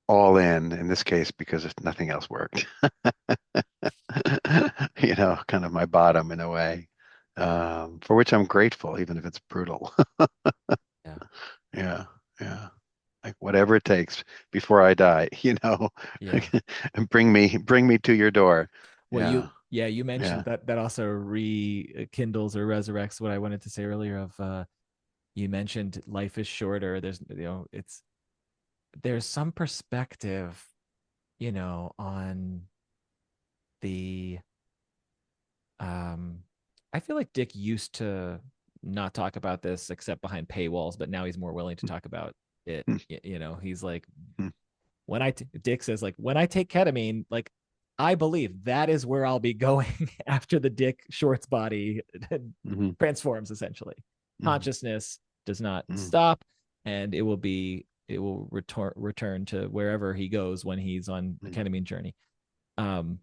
B: all in this case, because if nothing else worked. Kind of my bottom in a way, for which I'm grateful, even if it's brutal.
A: Yeah,
B: Yeah, yeah. Like whatever it takes before I die,
A: yeah.
B: and bring me to your door.
A: Well,
B: Yeah,
A: you mentioned
B: yeah.
A: that also rekindles or resurrects what I wanted to say earlier of, you mentioned life is shorter. There's some perspective, on the, um I feel like Dick used to not talk about this except behind paywalls, but now he's more willing to talk about it.
B: Mm,
A: He's like,
B: mm,
A: Dick says, like, when I take ketamine, like, I believe that is where I'll be going after the Dick Short's body
B: mhm,
A: transforms, essentially.
B: mhm,
A: Consciousness does not
B: mhm,
A: stop, and it will return to wherever he goes when he's on a
B: mhm,
A: ketamine journey. Um,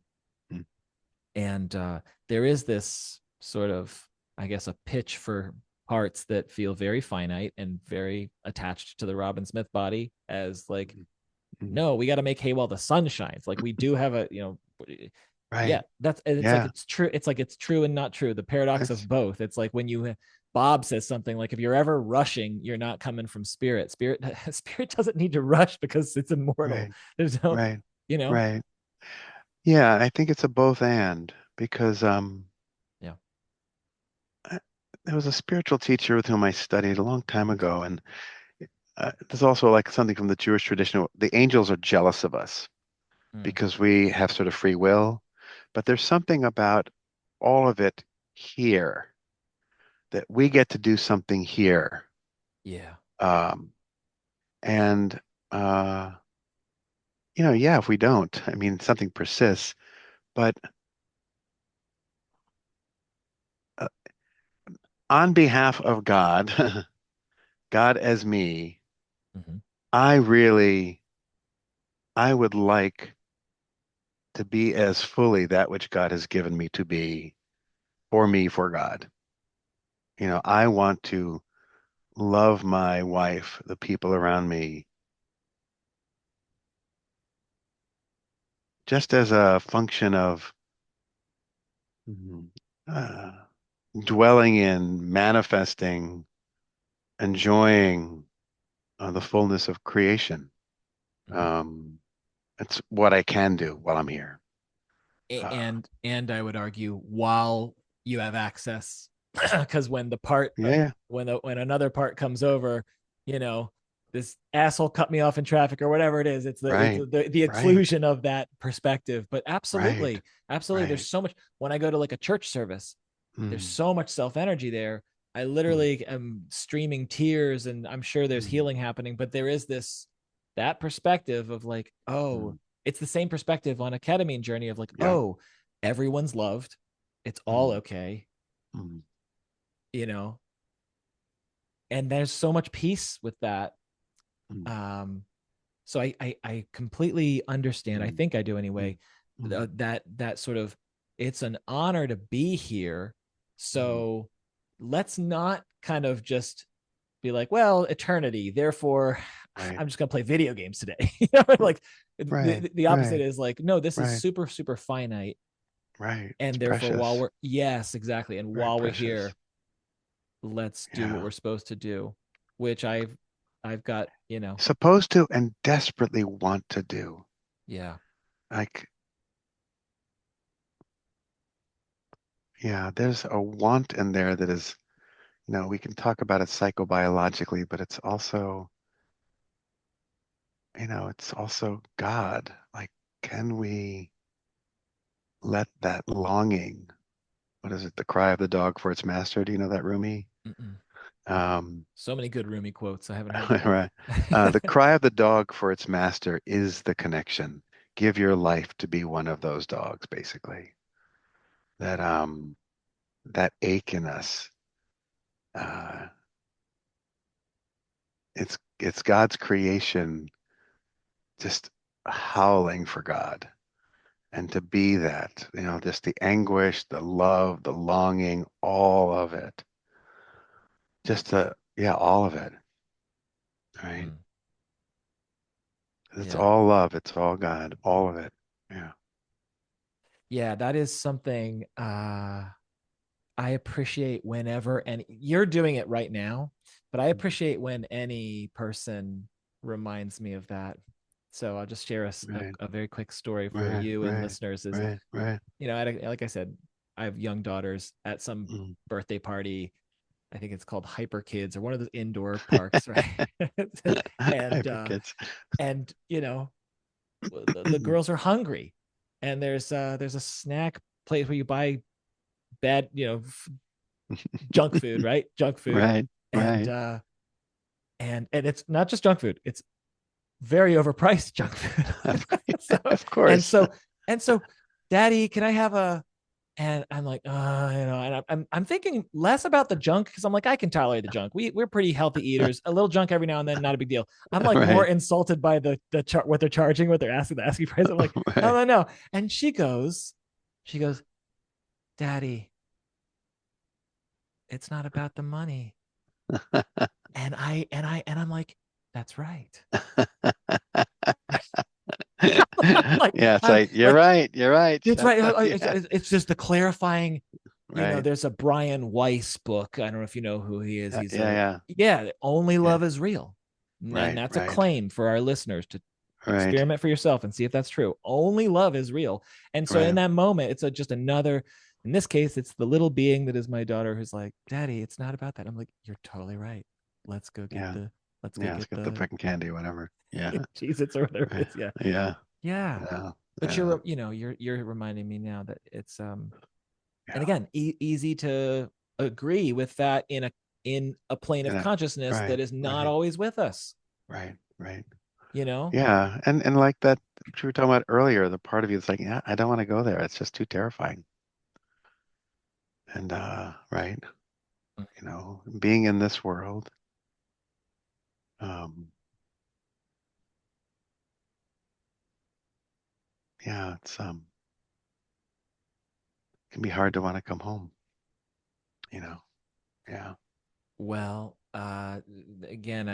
B: mhm,
A: and there is this sort of, I guess, a pitch for parts that feel very finite and very attached to the Robin Smith body, as like,
B: mhm.
A: no, we got to make hay while the sun shines. Like, we do have a, yeah,
B: Right.
A: that's, it's like,
B: Yeah.
A: it's true. It's like, it's true and not true. The paradox of
B: That's
A: both. It's like when Bob says something like, if you're ever rushing, you're not coming from spirit. Spirit doesn't need to rush because it's immortal.
B: right.
A: There's no,
B: Right.
A: you know,
B: Right. Yeah, I think it's a both and because
A: yeah.
B: I- there was a spiritual teacher with whom I studied a long time ago, and there's also like something from the Jewish tradition. The angels are jealous of us
A: Mm,
B: because we have sort of free will, but there's something about all of it here that we get to do something here.
A: yeah.
B: Um, and yeah, if we don't, I mean, something persists. But uh, on behalf of God, God as me,
A: Hmm.
B: I really, I would like to be as fully that which God has given me, for God. I want to love my wife, the people around me, just as a function of uh, dwelling in, manifesting, enjoying the fullness of creation.
A: Mhm.
B: Um, it's what I can do while I'm here.
A: And I would argue while you have access, because when the part
B: Yeah,
A: when another part comes over, you know, this asshole cut me off in traffic or whatever it is. It's
B: right,
A: the
B: right,
A: occlusion of that perspective. But
B: right,
A: absolutely, there's
B: right.
A: so much. When I go to like a church service, there's
B: Mm,
A: so much self energy there. I
B: mm,
A: literally am streaming tears, and I'm sure there's
B: mm,
A: healing happening. But there is that perspective of like, oh,
B: mm,
A: it's the same perspective on a ketamine journey of like,
B: yeah.
A: oh, everyone's loved, it's all
B: Mm,
A: okay,
B: mm,
A: you know. And there's so much peace with that.
B: mm,
A: um so I completely understand, I
B: mm,
A: think I do
B: mm,
A: anyway,
B: mm,
A: that sort of, it's an honor to be here.
B: mm.
A: So let's not kind of just be like, well, eternity, therefore
B: Right,
A: I'm just going to play video games today. Like
B: right,
A: the opposite
B: right,
A: is like, no, this is
B: right,
A: super super finite.
B: right. It's
A: And therefore while
B: precious,
A: we're, yes, exactly, and
B: very
A: while we're
B: precious.
A: here, let's do what
B: Yeah.
A: we're supposed to do, which I've got,
B: Supposed to and desperately want to do.
A: yeah.
B: Like, yeah, there's a want in there that is, we can talk about it psychobiologically, but it's also God. Like, can we let that longing, what is it, the cry of the dog for its master? Do you know that, Rumi?
A: Mm-mm.
B: Um,
A: So many good Rumi quotes, I haven't heard that one.
B: right. The cry of the dog for its master is the connection. Give your life to be one of those dogs, basically. That ache in us. Uh, it's God's creation just howling for God. And to be that, just the anguish, the love, the longing, all of it. Yeah, all of it, right?
A: Mm,
B: It's
A: yeah.
B: all love, it's all God, all of it. Yeah.
A: Yeah, that is something I appreciate whenever, and you're doing it right now, but I
B: Mm.
A: appreciate when any person reminds me of that. So I'll just share
B: Right,
A: a very quick story for
B: right,
A: you and
B: right,
A: listeners is,
B: right, right.
A: like I said, I have young daughters. At some
B: Mm.
A: birthday party, I think it's called Hyper Kids or one of the indoor parks, right? and
B: Hyper kids.
A: and the girls are hungry, and there's a snack place where you buy bad, junk food, right? Junk food.
B: Right,
A: and
B: right.
A: uh and it's not just junk food, it's very overpriced junk food. so
B: Of
A: and
B: course.
A: so and so Daddy, can I have a, and I'm like, and I'm thinking less about the junk because I'm like, I can tolerate the junk. We're pretty healthy eaters. A little junk every now and then, not a big deal. I'm like more
B: Right,
A: insulted by what they're charging, what they're asking, the asking price. I'm like, no,
B: right.
A: no, no. And she goes, Daddy, it's not about the money. And I'm like, that's right. like
B: Yeah, it's
A: I'm
B: like, you're
A: like,
B: right, you're right.
A: that's
B: That's
A: right.
B: not, yeah,
A: It's just the clarifying.
B: right.
A: There's a Brian Weiss book. I don't know if you know who he is. He's
B: Yeah,
A: a,
B: yeah,
A: yeah, only
B: yeah.
A: love is real. And
B: Right,
A: that's a
B: right,
A: claim for our listeners to
B: right,
A: experiment for yourself and see if that's true. Only love is real. And so in
B: right.
A: that moment, it's just another, in this case, it's the little being that is my daughter who's like, Daddy, it's not about that. I'm like, you're totally right. Let's go get
B: Yeah,
A: the, let's go
B: yeah. Let's
A: get
B: get the
A: the
B: freaking candy, whatever. Yeah,
A: cheese its or whatever it
B: right.
A: is. Yeah.
B: Yeah,
A: Yeah.
B: yeah,
A: But
B: yeah,
A: you're reminding me now that it's, and
B: yeah.
A: again, easy to agree with that in a plane of
B: Yeah,
A: consciousness that
B: right,
A: is not
B: right,
A: always with us,
B: right, right.
A: you know?
B: Yeah, and like that which we were talking about earlier, the part of you is like, yeah, I don't want to go there. It's just too terrifying. And right, being in this world, um, yeah, it can be hard to want to come home, you know. Yeah.
A: Well, again,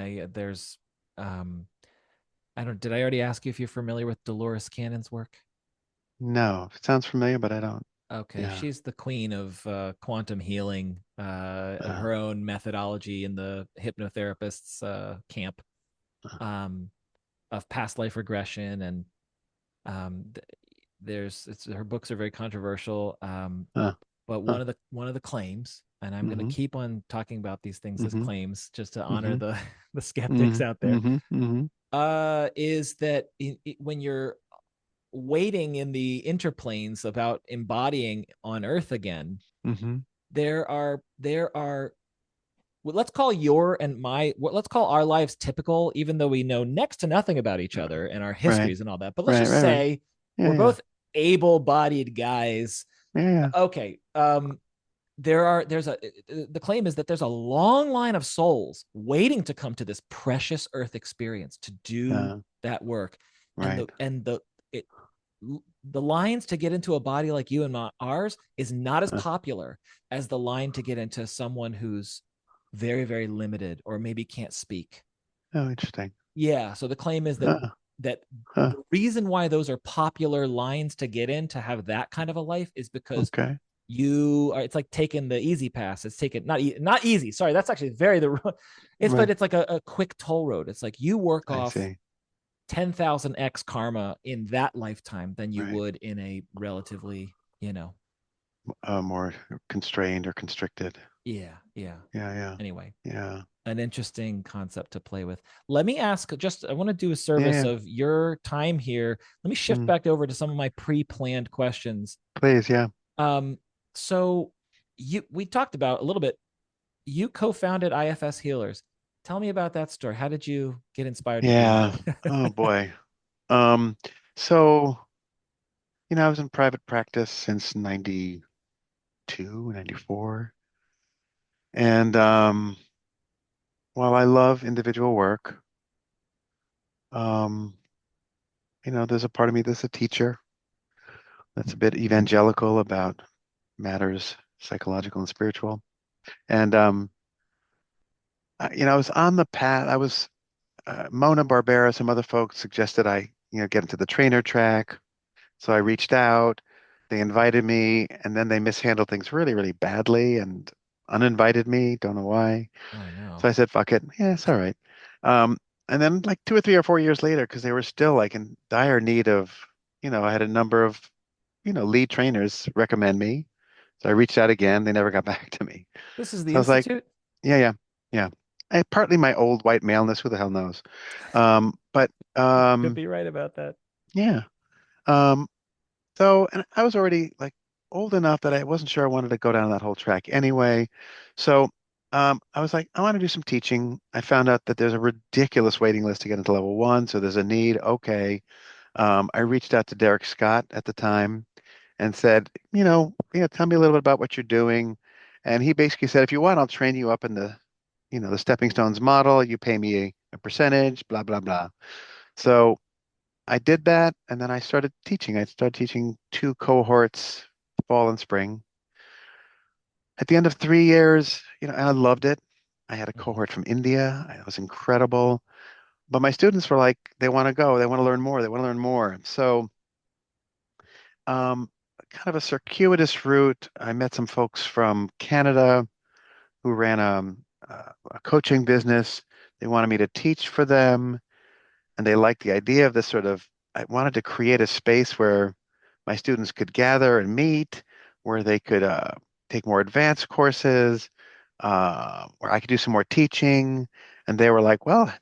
A: um, I don't, did I already ask you if you're familiar with Dolores Cannon's work?
B: No, it sounds familiar, but I don't.
A: Okay,
B: Yeah.
A: she's the queen of quantum healing,
B: Uh,
A: her own methodology in the hypnotherapists camp,
B: uh,
A: um, of past life regression, and her books are very controversial.
B: uh,
A: But
B: uh,
A: one of the claims, and I'm going to
B: mm-hmm,
A: keep on talking about these things as
B: mm-hmm,
A: claims just to honor
B: mm-hmm,
A: the skeptics
B: mm-hmm,
A: out there,
B: mm-hmm, mm-hmm,
A: is that when you're waiting in the interplanes about embodying on Earth again,
B: mm-hmm.
A: there are well, let's call your and my let's call our lives typical, even though we know next to nothing about each other and our
B: Right,
A: histories and all that. But let's
B: right,
A: just
B: right, right.
A: say
B: Yeah,
A: we're
B: yeah,
A: both able-bodied guys.
B: yeah, yeah.
A: Okay. There's a the claim is that there's a long line of souls waiting to come to this precious earth experience to do that work, and
B: Right.
A: it the lines to get into a body like you and ours is not as
B: Uh,
A: popular as the line to get into someone who's very, very limited or maybe can't speak.
B: oh, interesting.
A: Yeah, so the claim is that
B: Uh,
A: that
B: huh,
A: the reason why those are popular lines to get in to have that kind of a life is because
B: okay.
A: you are, it's like taking the easy pass. It's taken not easy, sorry, that's actually very the it's but
B: Right.
A: it's like a quick toll road. It's like you work
B: I
A: off
B: see.
A: 10,000x karma in that lifetime than you
B: Right.
A: would in a relatively,
B: More constrained or constricted.
A: yeah, yeah.
B: Yeah, yeah,
A: Anyway,
B: yeah,
A: an interesting concept to play with. Let me ask, just I want to do a
B: yeah,
A: service
B: yeah.
A: of your time here. Let me shift
B: Mm.
A: back over to some of my pre-planned questions.
B: Please, yeah.
A: Um, so we talked about a little bit. You co-founded IFS Healers. Tell me about that story. How did you get inspired to do
B: Yeah. Oh
A: that?
B: boy. Um, so, I was in private practice since 92, 94. And while I love individual work, um, there's a part of me that's a teacher that's a bit evangelical about matters psychological and spiritual. And I was on the path. I was Mona Barbera, some other folks suggested I, get into the trainer track. So I reached out. They invited me, and then they mishandled things really, really badly and uninvited me. Don't know why.
A: Oh
B: So
A: no.
B: I said, "Fuck it. Yeah, it's all right." Um, and then like 2 or 3 or 4 years later, because they were still like in dire need of, I had a number of, lead trainers recommend me. So I reached out again. They never got back to me.
A: This is the
B: So I was like,
A: Institute?
B: yeah, yeah, yeah. Partly my old white maleness. Who the hell knows? But
A: Could be right about that.
B: yeah. Um, so and I was already like old enough that I wasn't sure I wanted to go down that whole track anyway. So I was like, I want to do some teaching. I found out that there's a ridiculous waiting list to get into level one, so there's a need. Okay. I reached out to Derek Scott at the time and said, tell me a little bit about what you're doing. And he basically said, if you want, I'll train you up in the stepping stones model. You pay me a percentage, blah, blah, blah. So I did that, and then I started teaching. I started teaching 2 cohorts, fall and spring. At the end of 3 years, and I loved it. I had a
A: Mhm.
B: cohort from India. It was incredible. But my students were like, they want to go, they want to learn more, they want to learn more. So, um, kind of a circuitous route. I met some folks from Canada who ran a coaching business. They wanted me to teach for them, and they liked the idea of this sort of. I wanted to create a space where my students could gather and meet, where they could take more advanced courses, where I could do some more teaching. And they were like, well,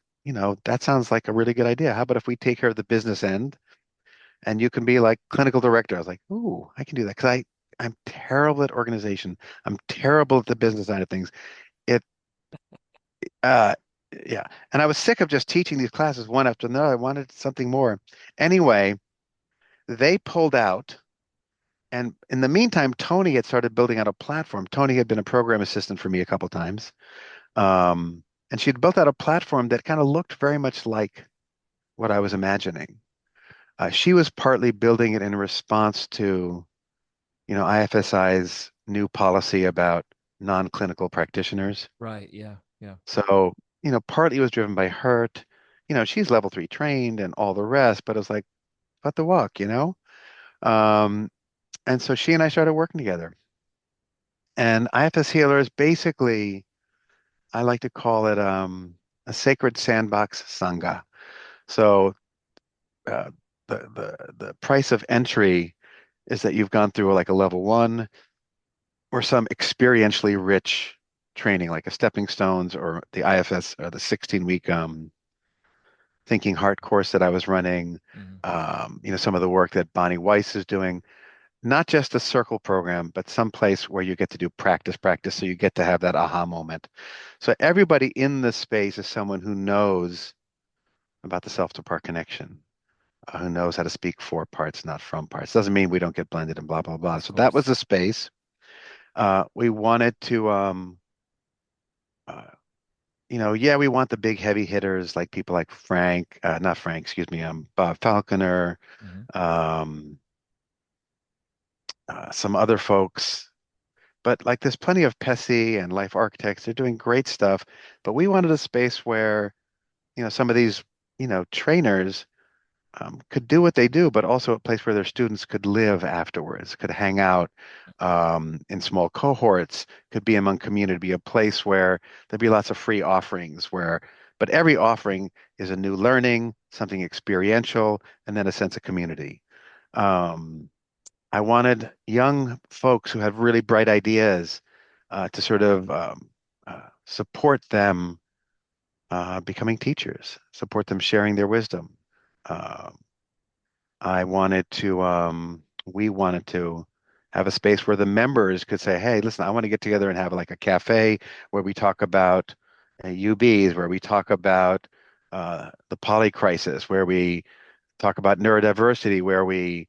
B: that sounds like a really good idea. How about if we take care of the business end and you can be like clinical director? I was like, ooh, I can do that because I'm terrible at organization. I'm terrible at the business side of things. It, uh, yeah. And I was sick of just teaching these classes one after another. I wanted something more. Anyway, they pulled out. And in the meantime, Toni had started building out a platform. Toni had been a program assistant for me a couple times. And she had built out a platform that kind of looked very much like what I was imagining. She was partly building it in response to, IFSI's new policy about non-clinical practitioners.
A: Right. Yeah. Yeah.
B: So, partly it was driven by hurt. She's level 3 trained and all the rest, but it was like, what the walk? Um, and so she and I started working together. And IFS Healers, basically, I like to call it a sacred sandbox sangha. So uh, the price of entry is that you've gone through like a level 1 or some experientially rich training, like a stepping stones or the IFS or the 16-week Thinking Heart course that I was running.
A: Mhm.
B: Some of the work that Bonnie Weiss is doing. Not just a circle program, but some place where you get to do practice, practice, so you get to have that aha moment. So everybody in this space is someone who knows about the self-to-part connection, who knows how to speak for parts, not from parts. Doesn't mean we don't get blended and blah, blah, blah.
A: Of
B: So that was
A: course.
B: the space. We wanted to, uh, yeah, we want the big heavy hitters like people like Frank, not Frank, excuse me, Bob Falconer,
A: Hmm.
B: um, some other folks. But like there's plenty of PESI and life architects. They're doing great stuff. But we wanted a space where, some of these, trainers could do what they do, but also a place where their students could live afterwards, could hang out in small cohorts, could be among community, be a place where there'd be lots of free offerings but every offering is a new learning, something experiential, and then a sense of community. Um, I wanted young folks who have really bright ideas to sort of support them becoming teachers, support them sharing their wisdom. Um, we wanted to have a space where the members could say, hey, listen, I want to get together and have like a cafe where we talk about UBs, where we talk about the poly crisis, where we talk about neurodiversity,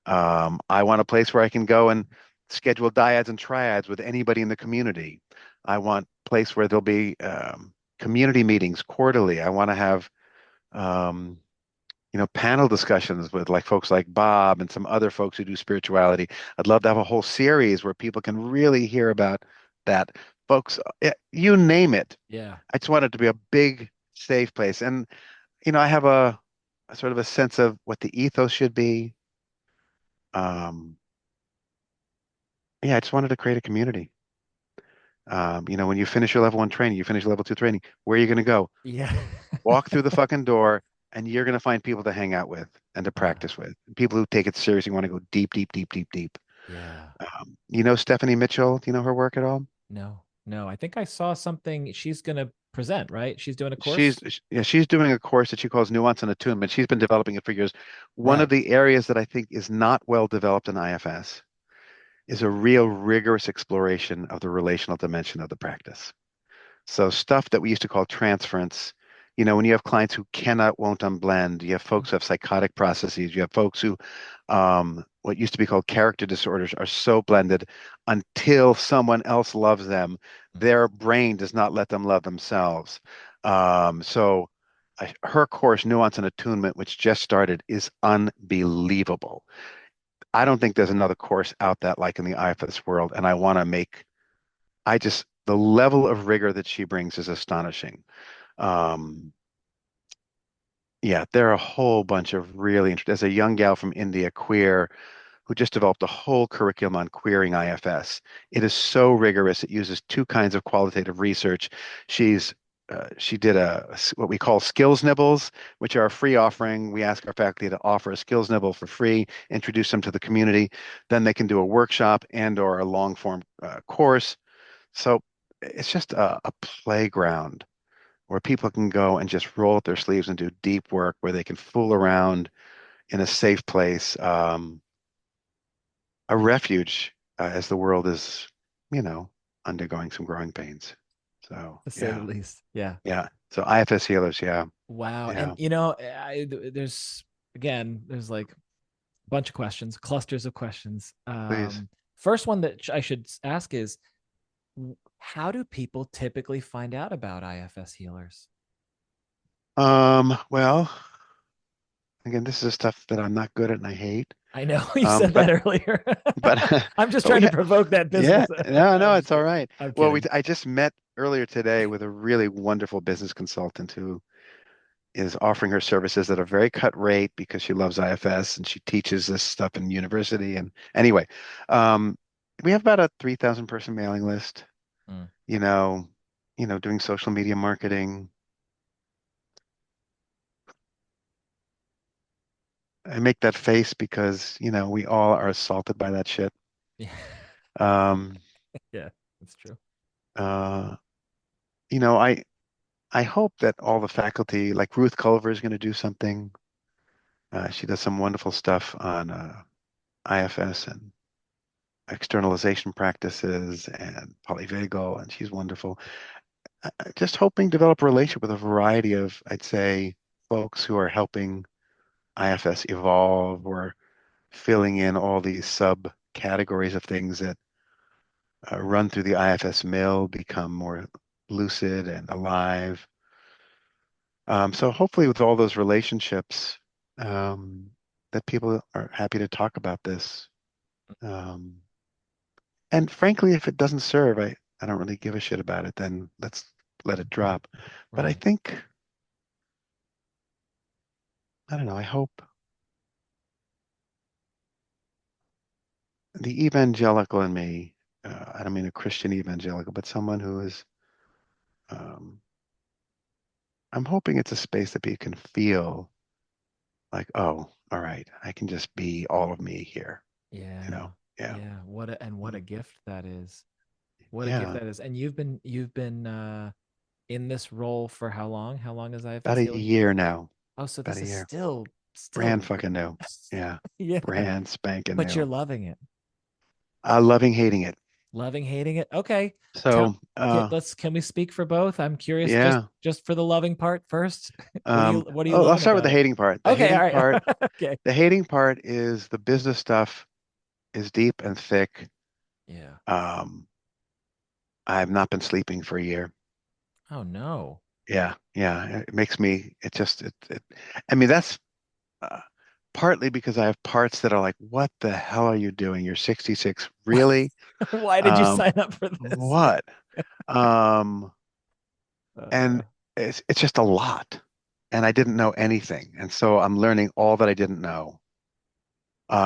B: I want a place where I can go and schedule dyads and triads with anybody in the community. I want a place where there'll be community meetings quarterly. I want to have um, panel discussions with like folks like Bob and some other folks who do spirituality. I'd love to have a whole series where people can really hear about that. Folks, you name it.
A: Yeah.
B: I just want it to be a big, safe place. And, I have a sort of a sense of what the ethos should be. Um, yeah, I just wanted to create a community. When you finish your level 1 training, you finish your level 2 training, where are you going to go?
A: Yeah.
B: Walk through the fucking door, and you're going to find people to hang out with and to
A: Yeah.
B: practice with. People who take it seriously, want to go deep, deep, deep, deep, deep.
A: Yeah.
B: Stephanie Mitchell? Do you know her work at all?
A: No, no. I think I saw something she's gonna present, right? She's doing a
B: She's
A: course.
B: yeah, she's doing a course that she calls Nuance and Attunement. She's been developing it for years. One of
A: Right.
B: the areas that I think is not well developed in IFS is a real rigorous exploration of the relational dimension of the practice. So stuff that we used to call transference, when you have clients who cannot, won't unblend, you have folks who have psychotic processes, you have folks who, what used to be called character disorders, are so blended until someone else loves them, their brain does not let them love themselves. So her course, Nuance and Attunement, which just started, is unbelievable. I don't think there's another course out that like in the IFS world, and the level of rigor that she brings is astonishing. Um, yeah, there are a whole bunch of really interesting. There's a young gal from India, queer, who just developed a whole curriculum on queering IFS. It is so rigorous. It uses two kinds of qualitative research. She did what we call skills nibbles, which are a free offering. We ask our faculty to offer a skills nibble for free, introduce them to the community. Then they can do a workshop and or a long form course. So it's just a playground where people can go and just roll up their sleeves and do deep work, where they can fool around in a safe place, a refuge as the world is, you know, undergoing some growing pains. So
A: To say the
B: yeah,
A: least. Yeah.
B: yeah. So IFS healers, yeah,
A: Wow. And
B: yeah.
A: there's again, there's like a bunch of questions, clusters of questions.
B: Please.
A: First one that I should ask is, how do people typically find out about IFS healers?
B: Well, Again, this is stuff that I'm not good at and I hate.
A: I know you
B: Um,
A: said
B: but
A: that earlier.
B: but
A: I'm just
B: but
A: trying
B: we
A: to
B: ha
A: provoke that
B: yeah,
A: business.
B: no, no,
A: I'm just
B: it's all
A: kidding.
B: right.
A: I'm
B: Well,
A: kidding.
B: I just met earlier today with a really wonderful business consultant who is offering her services at a very cut rate because she loves IFS and she teaches this stuff in university. And anyway, um, we have about a 3,000 person mailing list,
A: Mm.
B: you know, doing social media marketing. I make that face because, we all are assaulted by that shit.
A: Yeah.
B: Um,
A: Yeah, that's true.
B: uh, you know, I hope that all the faculty, like Ruth Culver, is going to do something. She does some wonderful stuff on IFS and externalization practices and polyvagal, and she's wonderful. Just hoping to develop a relationship with a variety of, I'd say, folks who are helping IFS evolve or filling in all these subcategories of things that run through the IFS mill, become more lucid and alive. So hopefully with all those relationships, um, that people are happy to talk about this. Um, and frankly, if it doesn't serve, I don't really give a shit about it, then let's let it drop. But I
A: Right.
B: think, I don't know, I hope the evangelical in me, I don't mean a Christian evangelical, but someone who is, um, I'm hoping it's a space that people can feel like, oh, all right, I can just be all of me here, you
A: Yeah.
B: know? Yeah.
A: Yeah. What a
B: Mm.
A: gift that is. What a gift
B: Yeah.
A: that is. And you've been in this role for how long? How long is
B: About
A: IFS
B: a
A: Healing?
B: year now.
A: Oh, so
B: About
A: this
B: a
A: is
B: year.
A: still
B: Brand fucking new. Yeah.
A: yeah.
B: Brand spanking
A: But you're
B: new.
A: loving it.
B: Loving hating it.
A: Loving, hating it. Okay. Tell
B: So,
A: can we speak for both? I'm curious
B: yeah.
A: just for the loving part first. What are you
B: I'll
A: loving
B: start with
A: about
B: the
A: it?
B: hating part.
A: Okay, all right. Okay.
B: The hating part is the business stuff is deep and thick.
A: Yeah.
B: Um, I've not been sleeping for a year.
A: Oh no.
B: Yeah, yeah. It makes me, I mean, that's uh, partly because I have parts that are like, what the hell are you doing? You're 66, really?
A: Why did you
B: Um,
A: sign up for this?
B: what? Um,
A: Uh,
B: and it's just a lot. And I didn't know anything. And so I'm learning all that I didn't know.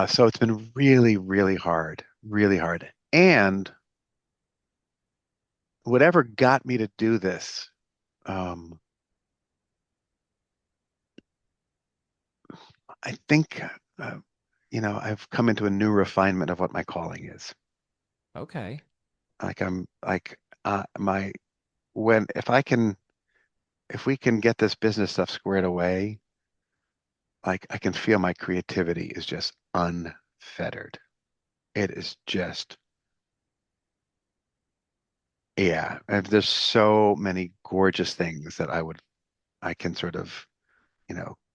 B: So it's been really, really hard, really hard. And whatever got me to do this, um, I think, uh, I've come into a new refinement of what my calling is.
A: okay.
B: Like I'm like my when if we can get this business stuff squared away, like I can feel my creativity is just unfettered. It is just, yeah. And there's so many gorgeous things that I can sort of,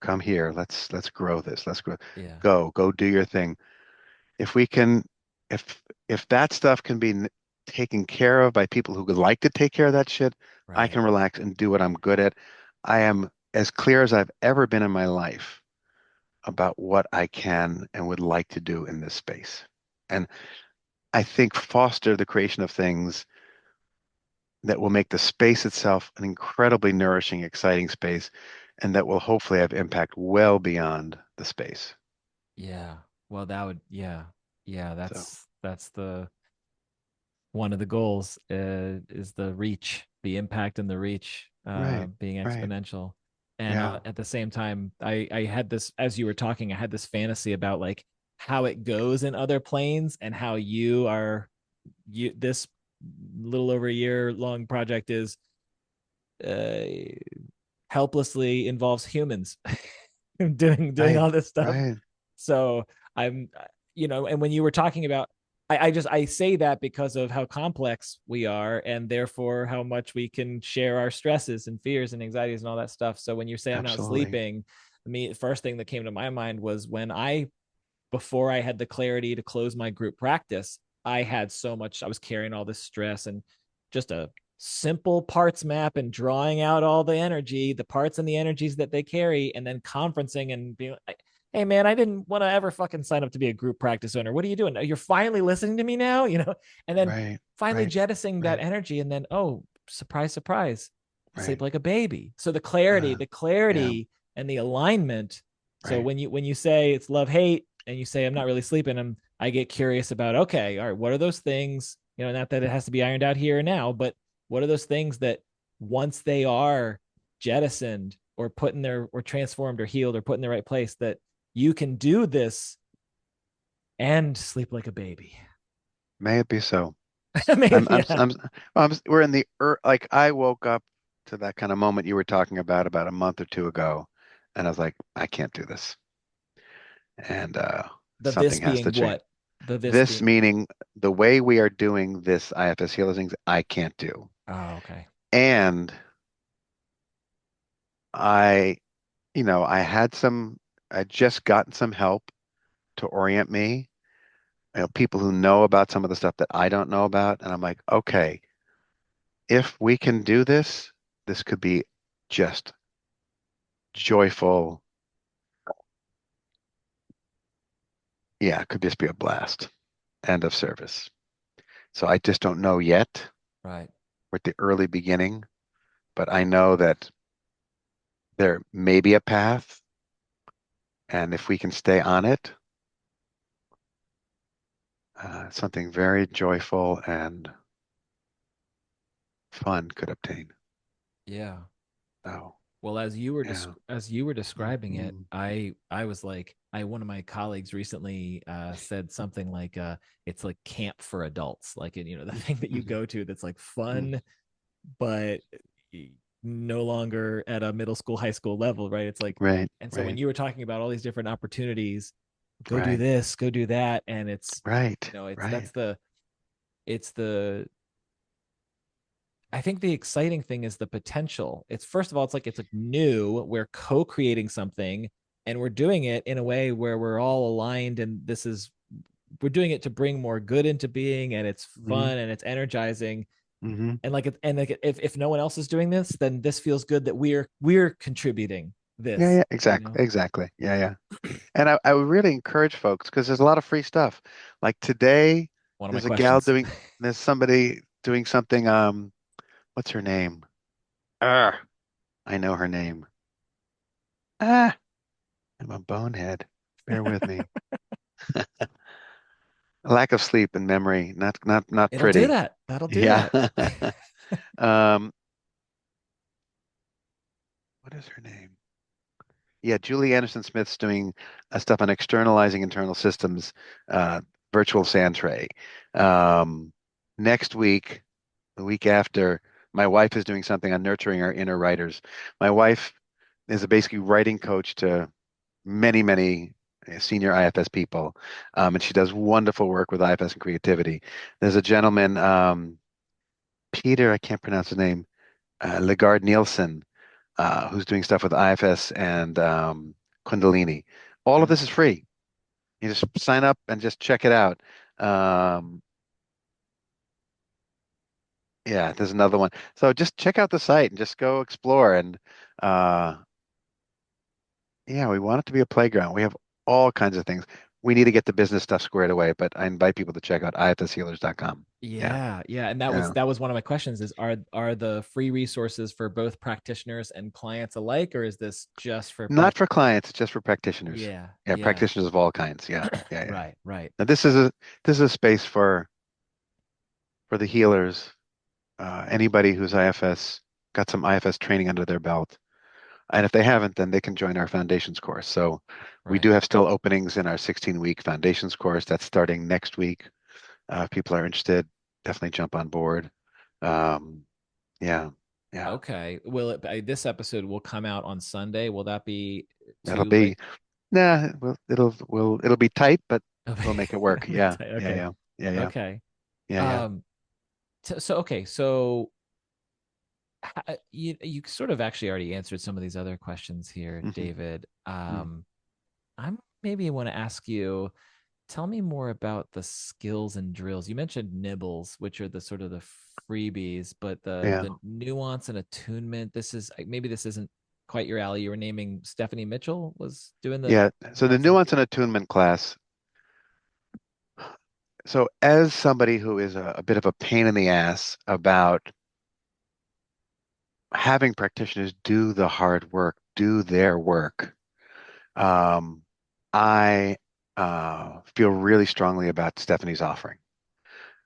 B: come here. Let's grow this. Let's grow.
A: Yeah.
B: Go do your thing. If we can, if that stuff can be taken care of by people who would like to take care of that shit, I
A: Right.
B: can relax and do what I'm good at. I am as clear as I've ever been in my life about what I can and would like to do in this space. And I think foster the creation of things that will make the space itself an incredibly nourishing, exciting space, and that will hopefully have impact well beyond the space.
A: Yeah. Well, that would, yeah. Yeah,
B: So,
A: that's the one of the goals is the reach, the impact and the reach
B: right,
A: being
B: right.
A: exponential. And
B: Yeah,
A: at the same time, I had this as you were talking, I had this fantasy about like how it goes in other planes and how you this little over a year long project is uh, helplessly involves humans doing
B: right,
A: all this stuff.
B: right.
A: So I'm, and when you were talking about, I say that because of how complex we are, and therefore how much we can share our stresses and fears and anxieties and all that stuff. So when you say I'm not
B: Absolutely.
A: sleeping, the first thing that came to my mind was when before I had the clarity to close my group practice, I had so much, I was carrying all this stress and just a simple parts map and drawing out all the energy, the parts and the energies that they carry, and then conferencing and being like, hey man, I didn't want to ever fucking sign up to be a group practice owner. What are you doing? You're finally listening to me now, and then
B: Right.
A: finally
B: Right.
A: jettisoning that
B: Right.
A: energy, and then, oh, surprise, surprise,
B: Right.
A: sleep like a baby. So the clarity,
B: Uh,
A: the
B: yeah.
A: clarity and the alignment. So
B: Right.
A: when you say it's love hate and you say I'm not really sleeping, I get curious about, okay, all right, what are those things? Not that it has to be ironed out here and now, but what are those things that once they are jettisoned or put in there or transformed or healed or put in the right place, that you can do this and sleep like a baby?
B: May it be so.
A: Maybe, yeah.
B: We're in the like I woke up to that kind of moment you were talking about a month or two ago, and I was like, I can't do this, and
A: The this
B: something has to
A: being
B: change.
A: what? The this
B: This
A: being what?
B: meaning the way we are doing this IFS Healers things, I can't do,
A: Oh, okay.
B: and I, I had I just gotten some help to orient me, people who know about some of the stuff that I don't know about, and I'm like, okay, if we can do this, this could be just joyful. Yeah, it could just be a blast. End of service. So I just don't know yet.
A: Right.
B: We're at the early beginning, but I know that there may be a path, and if we can stay on it, something very joyful and fun could obtain.
A: Yeah.
B: Oh,
A: Well,
B: yeah.
A: as you were describing it,
B: Mhm.
A: I was like, I one of my colleagues recently said something like, it's like camp for adults, like, the thing that you
B: Mhm.
A: go to that's like
B: Mhm.
A: fun, but no longer at a middle school, high school level, right? It's like,
B: Right,
A: and so when
B: right,
A: you were talking about all these different opportunities, go do
B: right,
A: this, go do that, and
B: right,
A: it's
B: right.
A: it's the I think the exciting thing is the potential. It's first of all, it's like new. We're co-creating something and we're doing it in a way where we're all aligned and we're doing it to bring more good into being, and it's
B: Hmm.
A: fun and it's energizing.
B: Hmm.
A: And if no one else is doing this, then this feels good that we're contributing
B: Yeah,
A: this,
B: yeah, exactly, exactly. Yeah, yeah. And I would really encourage folks because there's a lot of free stuff. Like today,
A: One of my
B: there's a gal
A: questions.
B: doing, there's somebody doing something. What's her name? Ah, I know her name. Ah, I'm a bonehead. Bear with me. Lack of sleep and memory, not
A: It'll do
B: pretty.
A: that. That'll do
B: Yeah.
A: that.
B: Um, what is her name? Yeah, Julie Anderson Smith's doing stuff on externalizing internal systems, uh, virtual sand tray. Um, Next week, the week after, my wife is doing something on nurturing our inner writers. My wife is a basically writing coach to many, many senior IFS people, and she does wonderful work with IFS and creativity. There's a gentleman, Peter, I can't pronounce his name, Legard Nielsen, who's doing stuff with IFS and Kundalini. All of
A: Mm.
B: this is free. You just sign up and just check it out. Um, yeah, there's another one. So just check out the site and just go explore. And uh, yeah, we want it to be a playground. We have all kinds of things. We need to get the business stuff squared away, but I invite people to check out ifshealers.com. Yeah,
A: Yeah, yeah, and that was
B: yeah.
A: that was one of my questions: is are the free resources for both practitioners and clients alike, or is this just for
B: Not for clients, just for practitioners.
A: Yeah,
B: Yeah,
A: yeah.
B: practitioners of all kinds. Yeah, yeah, yeah.
A: Right, right.
B: Now this is a space for the healers, anybody who's IFS got some IFS training under their belt. And if they haven't, then they can join our foundations course. So we
A: Right.
B: do have still openings in our 16-week foundations course. That's starting next week. If people are interested, definitely jump on board. Um, yeah, yeah,
A: Okay. This episode will come out on Sunday. Will that be
B: that'll
A: too late?
B: be, nah, it'll be tight, but we'll make it work. Yeah, yeah,
A: Okay.
B: yeah, yeah, yeah,
A: Okay.
B: yeah, yeah.
A: Um so okay, so you sort of actually already answered some of these other questions here,
B: Hmm.
A: David.
B: Hmm.
A: I'm maybe want to ask you, tell me more about the skills and drills. You mentioned nibbles, which are the sort of the freebies, but
B: Yeah.
A: the nuance and attunement. This is maybe this isn't quite your alley. You were naming Stephanie Mitchell was doing the
B: Yeah. So the
A: nuance and
B: nuance and
A: attunement.
B: attunement class. So as somebody who is a bit of a pain in the ass about having practitioners do the hard work, do their work, um, I feel really strongly about Stephanie's offering.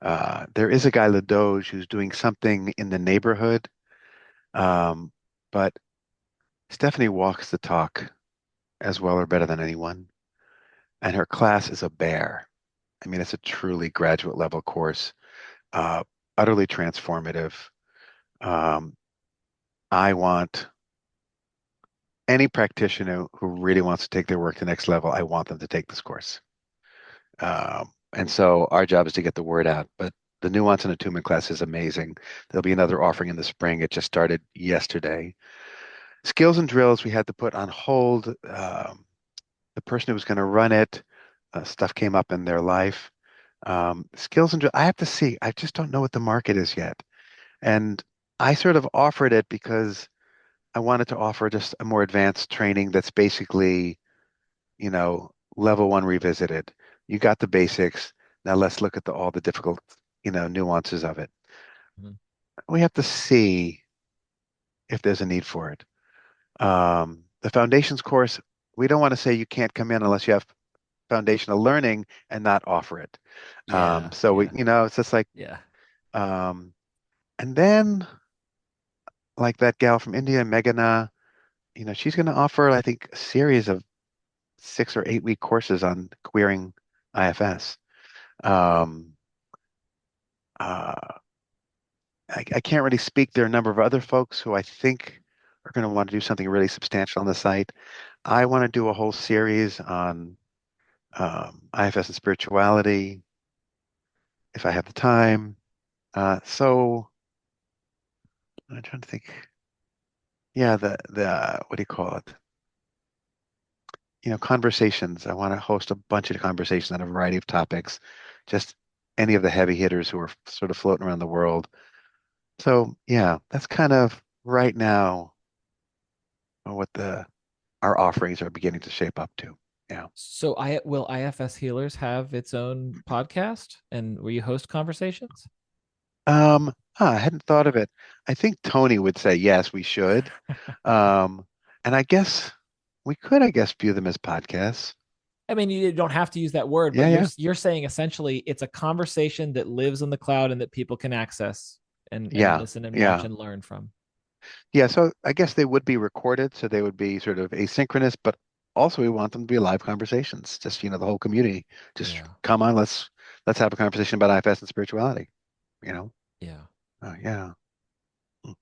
B: There is a guy, Ladoge, who's doing something in the neighborhood, um, but Stephanie walks the talk as well or better than anyone, and her class is a bear. I mean, it's a truly graduate level course, uh, utterly transformative. Um, I want any practitioner who really wants to take their work to the next level, I want them to take this course. And so our job is to get the word out. But the nuance and attunement class is amazing. There'll be another offering in the spring. It just started yesterday. Skills and drills we had to put on hold. The person who was going to run it, stuff came up in their life. Skills and drills, I have to see. I just don't know what the market is yet. And I sort of offered it because I wanted to offer just a more advanced training that's basically, level one revisited. You got the basics. Now let's look at all the difficult, nuances of it.
A: Mhm.
B: We have to see if there's a need for it. The foundations course, we don't want to say you can't come in unless you have foundational learning and not offer it.
A: Yeah,
B: So
A: yeah,
B: it's just like,
A: yeah,
B: um, and then like that gal from India, Meghana, she's going to offer, I think, a series of 6 or 8 week courses on queering IFS. Um, uh, I can't really speak. There are a number of other folks who I think are going to want to do something really substantial on the site. I want to do a whole series on IFS and spirituality if I have the time. So I'm trying to think. Yeah, the what do you call it? Conversations. I want to host a bunch of conversations on a variety of topics, just any of the heavy hitters who are sort of floating around the world. So yeah, that's kind of right now what the our offerings are beginning to shape up to. Yeah.
A: So I will IFS Healers have its own podcast and will you host conversations?
B: I hadn't thought of it. I think Tony would say yes, we should. Um, and I guess we could, I guess, view them as podcasts.
A: I mean, you don't have to use that word,
B: Yeah,
A: but
B: yeah,
A: you're saying essentially it's a conversation that lives in the cloud and that people can access and
B: yeah,
A: listen and watch
B: yeah.
A: and learn from.
B: Yeah, so I guess they would be recorded, so they would be sort of asynchronous, but also we want them to be live conversations. Just, the whole community. Just
A: Yeah.
B: come on, let's have a conversation about IFS and spirituality, you know?
A: Yeah.
B: Yeah. Mm,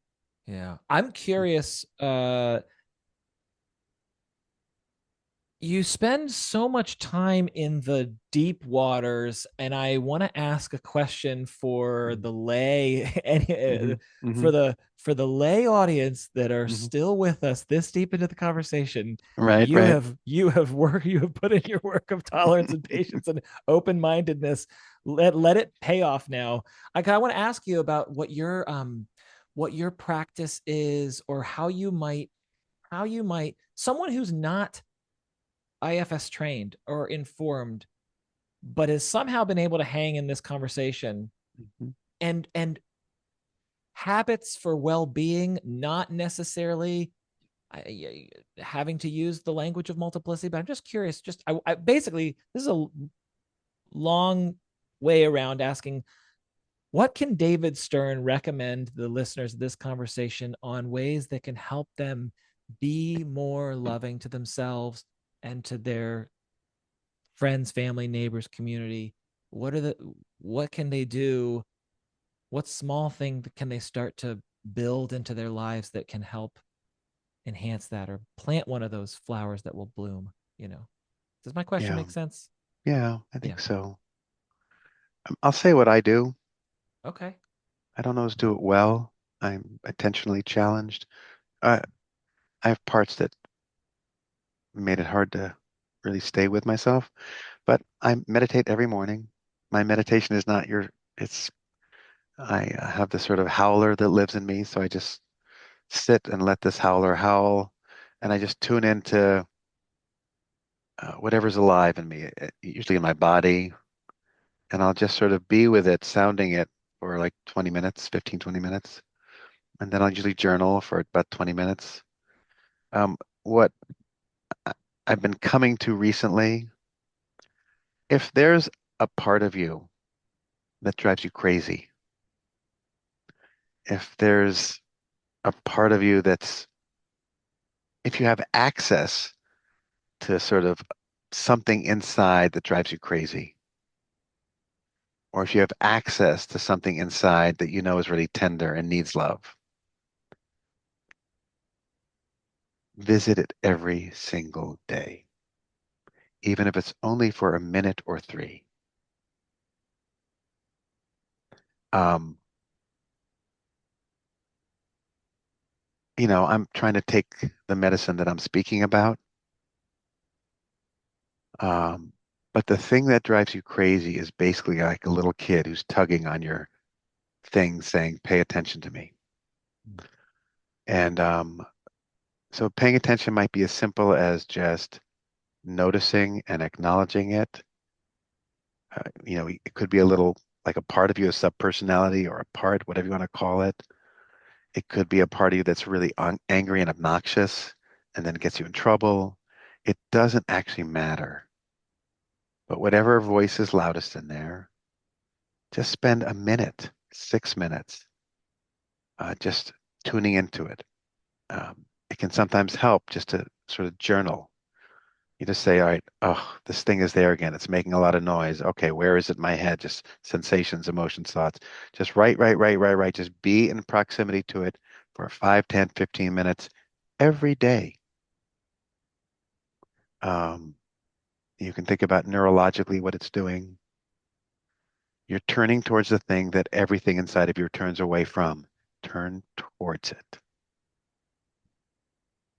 A: Yeah. I'm
B: mm,
A: curious, you spend so much time in the deep waters, and I want to ask a question for
B: mm,
A: the lay and
B: mhm, mhm,
A: for the lay audience that are
B: mhm.
A: still with us this deep into the conversation.
B: Right,
A: You
B: right.
A: have you have put in your work of tolerance and patience and open-mindedness. Let it pay off now. I want to ask you about what your practice is, or how you might someone who's not IFS trained or informed, but has somehow been able to hang in this conversation
B: Mhm.
A: and habits for well-being, not necessarily having to use the language of multiplicity. But I'm just curious. I basically this is a long way around asking what can David Stern recommend the listeners of this conversation on ways that can help them be more loving to themselves and to their friends, family, neighbors, community. What can they do? What small thing can they start to build into their lives that can help enhance that or plant one of those flowers that will bloom, you know? Does my question
B: Yeah,
A: make sense?
B: yeah, I
A: Yeah.
B: think so. I'll say what I do.
A: Okay.
B: I don't always do it well. I'm attentionally challenged. I I have parts that made it hard to really stay with myself. But I meditate every morning. My meditation is not your, it's, I have this sort of howler that lives in me. So I just sit and let this howler howl. And I just tune into whatever's alive in me, usually in my body. And I'll just sort of be with it, sounding it for like 20 minutes, 15, 20 minutes. And then I'll usually journal for about 20 minutes. What I- I've been coming to recently, if there's a part of you that drives you crazy, if there's a part of you that's, if you have access to sort of something inside that drives you crazy, or if you have access to something inside that you know is really tender and needs love, visit it every single day, even if it's only for a minute or three. Um, I'm trying to take the medicine that I'm speaking about. Um, but the thing that drives you crazy is basically like a little kid who's tugging on your thing saying, pay attention to me. And so paying attention might be as simple as just noticing and acknowledging it. It could be a little like a part of you, a subpersonality or a part, whatever you want to call it. It could be a part of you that's really angry and obnoxious and then gets you in trouble. It doesn't actually matter. But whatever voice is loudest in there, just spend a minute, 6 minutes, just tuning into it. It can sometimes help just to sort of journal. You just say, all right, oh, this thing is there again. It's making a lot of noise. Okay, where is it in my head? Just sensations, emotions, thoughts. Just write, write, write, write, write. Just be in proximity to it for 5, 10, 15 minutes every day. Um, you can think about neurologically what it's doing. You're turning towards the thing that everything inside of you turns away from. Turn towards it.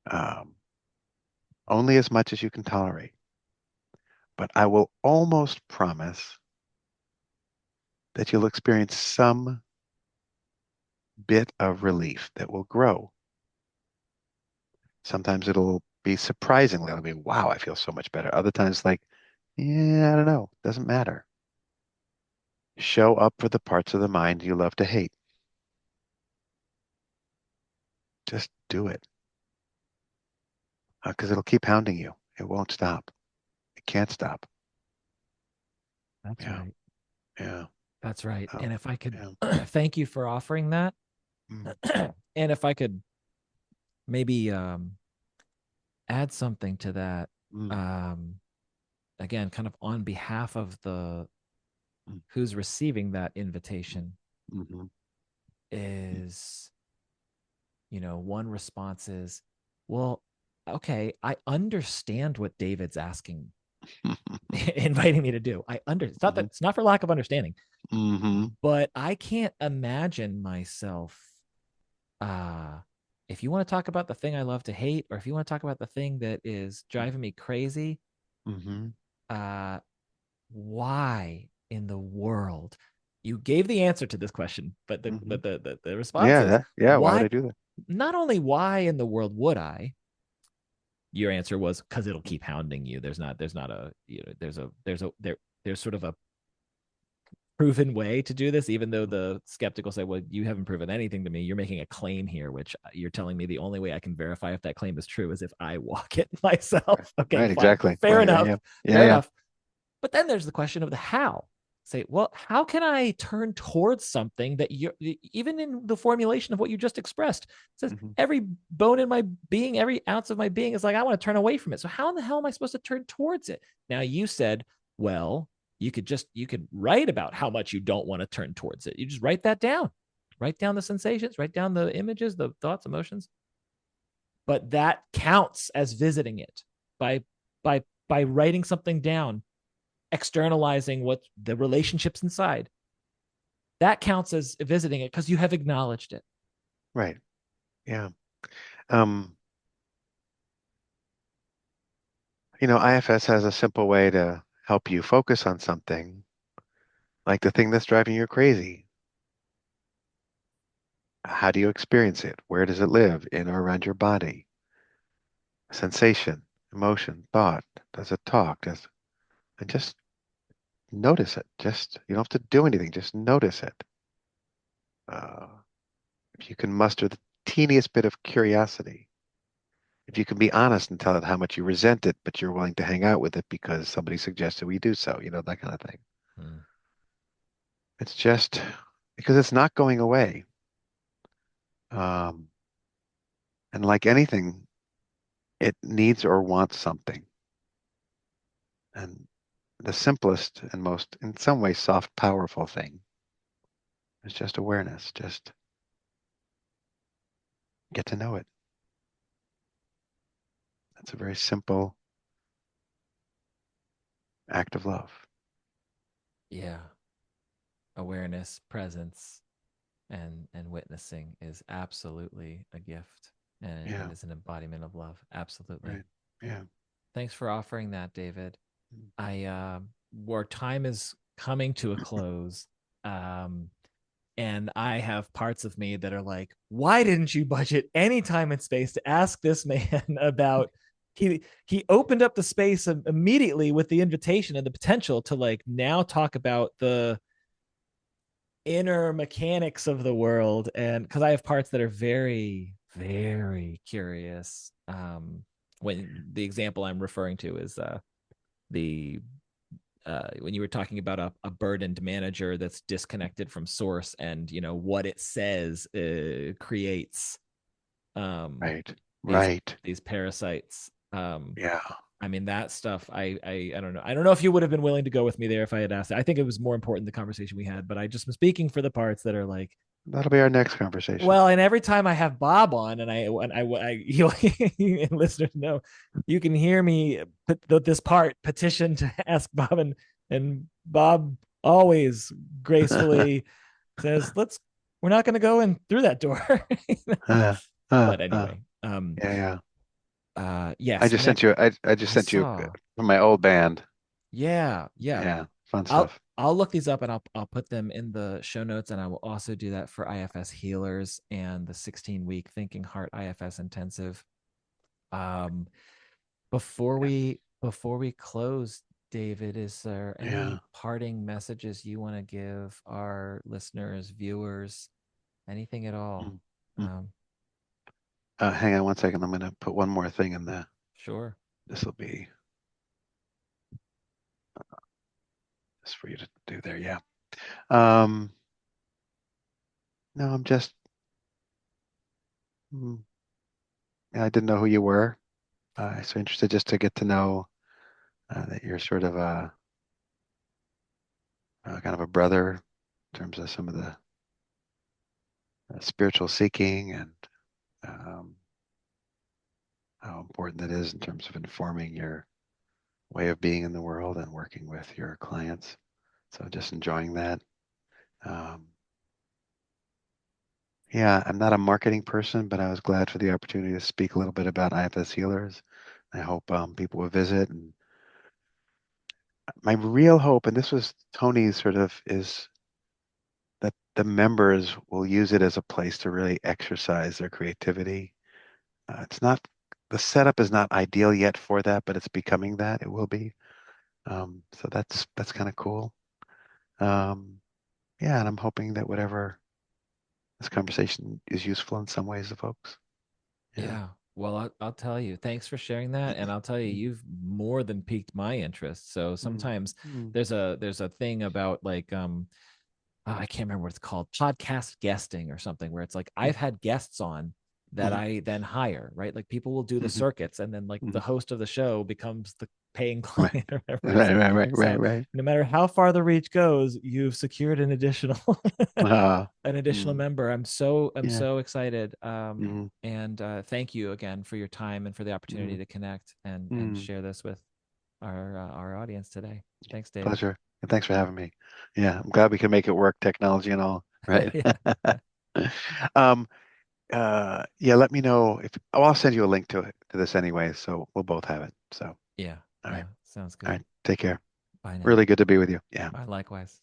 B: Um, only as much as you can tolerate. But I will almost promise that you'll experience some bit of relief that will grow. Sometimes it'll be surprisingly, it'll be, wow, I feel so much better. Other times, like, yeah, I don't know, doesn't matter. Show up for the parts of the mind you love to hate. Just do it, because it'll keep hounding you. It won't stop. It can't stop.
A: That's
B: Yeah,
A: right.
B: yeah,
A: That's right.
B: oh,
A: And if I could
B: yeah.
A: thank you for offering that.
B: Mm,
A: And if I could maybe add something to that,
B: mm,
A: um, again, kind of on behalf of the
B: mm,
A: who's receiving that
B: mm,
A: invitation,
B: mhm,
A: is, one response is, well, okay, I understand what David's asking, inviting me to do. It's not that
B: mhm,
A: it's not for lack of understanding,
B: mhm,
A: but I can't imagine myself, uh if you want to talk about the thing I love to hate, or if you want to talk about the thing that is driving me crazy,
B: mhm,
A: uh why in the world, you gave the answer to this question, but the
B: mhm.
A: but the response
B: Yeah,
A: is,
B: yeah. Why would
A: why,
B: I do that?
A: not only why in the world would I, your answer was because it'll keep hounding you. There's not a, there's sort of a proven way to do this, even though the skeptical say, well, you haven't proven anything to me. You're making a claim here, which you're telling me the only way I can verify if that claim is true is if I walk it
B: Right,
A: myself. Okay,
B: right,
A: fine.
B: exactly.
A: Fair
B: Right, right,
A: enough.
B: yeah, yeah,
A: Fair
B: yeah.
A: enough. But then there's the question of the how. Say, well, how can I turn towards something that you're, even in the formulation of what you just expressed, says
B: Mhm,
A: every bone in my being, every ounce of my being is like, I want to turn away from it. So how in the hell am I supposed to turn towards it? Now you said, well, you could write about how much you don't want to turn towards it. You just write that down. Write down the sensations, write down the images, the thoughts, emotions. But that counts as visiting it by by writing something down, externalizing what the relationships inside. That counts as visiting it because you have acknowledged it.
B: right, yeah. Um, IFS has a simple way to help you focus on something, like the thing that's driving you crazy. How do you experience it? Where does it live? In or around your body? Sensation, emotion, thought. Does it talk? And just notice it. Just, you don't have to do anything. Just notice it. Uh, if you can muster the teeniest bit of curiosity, if you can be honest and tell it how much you resent it, but you're willing to hang out with it because somebody suggested we do so, that kind of thing.
A: Mm.
B: It's just because it's not going away. Um, and like anything, it needs or wants something. And the simplest and most, in some ways, soft, powerful thing is just awareness. Just get to know it. That's a very simple act of love.
A: Yeah. Awareness, presence, and witnessing is absolutely a gift, and it
B: Yeah,
A: is an embodiment of love. Absolutely.
B: right. Yeah.
A: Thanks for offering that, David. I Our time is coming to a close. Um, and I have parts of me that are like, why didn't you budget any time and space to ask this man about he opened up the space immediately with the invitation and the potential to like now talk about the inner mechanics of the world, and because I have parts that are very very curious. When the example I'm referring to is the when you were talking about a burdened manager that's disconnected from source, and what it says creates um,
B: Right.
A: these
B: Right.
A: these parasites.
B: Yeah.
A: I mean that stuff. I don't know. I don't know if you would have been willing to go with me there if I had asked. I think it was more important the conversation we had, but I just am speaking for the parts that are like,
B: That'll be our next conversation.
A: well, and every time I have Bob on, you and listeners know, you can hear me put this part petition to ask Bob, and Bob always gracefully says, we're not going to go in through that door.
B: Uh,
A: But
B: uh.
A: anyway,
B: Yeah, yeah. I
A: yes,
B: just sent you. I just
A: I
B: sent you
A: saw,
B: from my old band.
A: yeah, yeah.
B: Yeah, fun
A: I'll
B: stuff.
A: I'll look these up and I'll put them in the show notes, and I will also do that for IFS Healers and the 16-week Thinking Heart IFS Intensive. Um, before we close, David, is there
B: Yeah.
A: any parting messages you want to give our listeners, viewers, anything at all?
B: Mm, mm.
A: Um,
B: Hang on one second. I'm gonna put one more thing in there.
A: sure.
B: This will be just for you to do there. Yeah. Um. No, I'm just. Yeah, I didn't know who you were. So interested just to get to know that you're sort of kind of a brother in terms of some of the spiritual seeking and um, how important that is in terms of informing your way of being in the world and working with your clients. So just enjoying that. Um, yeah, I'm not a marketing person, but I was glad for the opportunity to speak a little bit about IFS Healers. I hope people will visit. And my real hope, and this was Tony's sort of, is that the members will use it as a place to really exercise their creativity. It's not, the setup is not ideal yet for that, but it's becoming that. It will be. So that's kind of cool. Um, yeah, and I'm hoping that whatever this conversation is useful in some ways to folks. Yeah.
A: Yeah. Well, I'll tell you. Thanks for sharing that, and I'll tell you,
B: Mm,
A: you've more than piqued my interest. So
B: mm,
A: sometimes
B: mm,
A: there's a thing about like I can't remember what it's called, podcast guesting or something, where it's like
B: mm,
A: I've had guests on that
B: mm,
A: I then hire, right? Like people will do the
B: mm,
A: circuits, and then like the
B: mm.
A: host of the show becomes the paying
B: Right,
A: client or whatever.
B: right,
A: So,
B: right, right, right,
A: so
B: right.
A: no matter how far the reach goes, you've secured an additional
B: Uh,
A: an additional
B: mm,
A: member. I'm
B: yeah.
A: so excited.
B: Mm,
A: And thank you again for your time and for the opportunity
B: mm,
A: to connect and
B: mm.
A: share this with our audience today. Thanks, David.
B: Pleasure. And thanks for having me. Yeah, I'm glad we can make it work, technology and all. Right.
A: Yeah, yeah,
B: Um, yeah, let me know if I'll send you a link to it to this anyway, so we'll both have it. So,
A: yeah,
B: all
A: yeah.
B: right.
A: Sounds
B: All
A: good.
B: right. Take care.
A: Bye now.
B: Really good to be with you. Yeah.
A: Bye, likewise.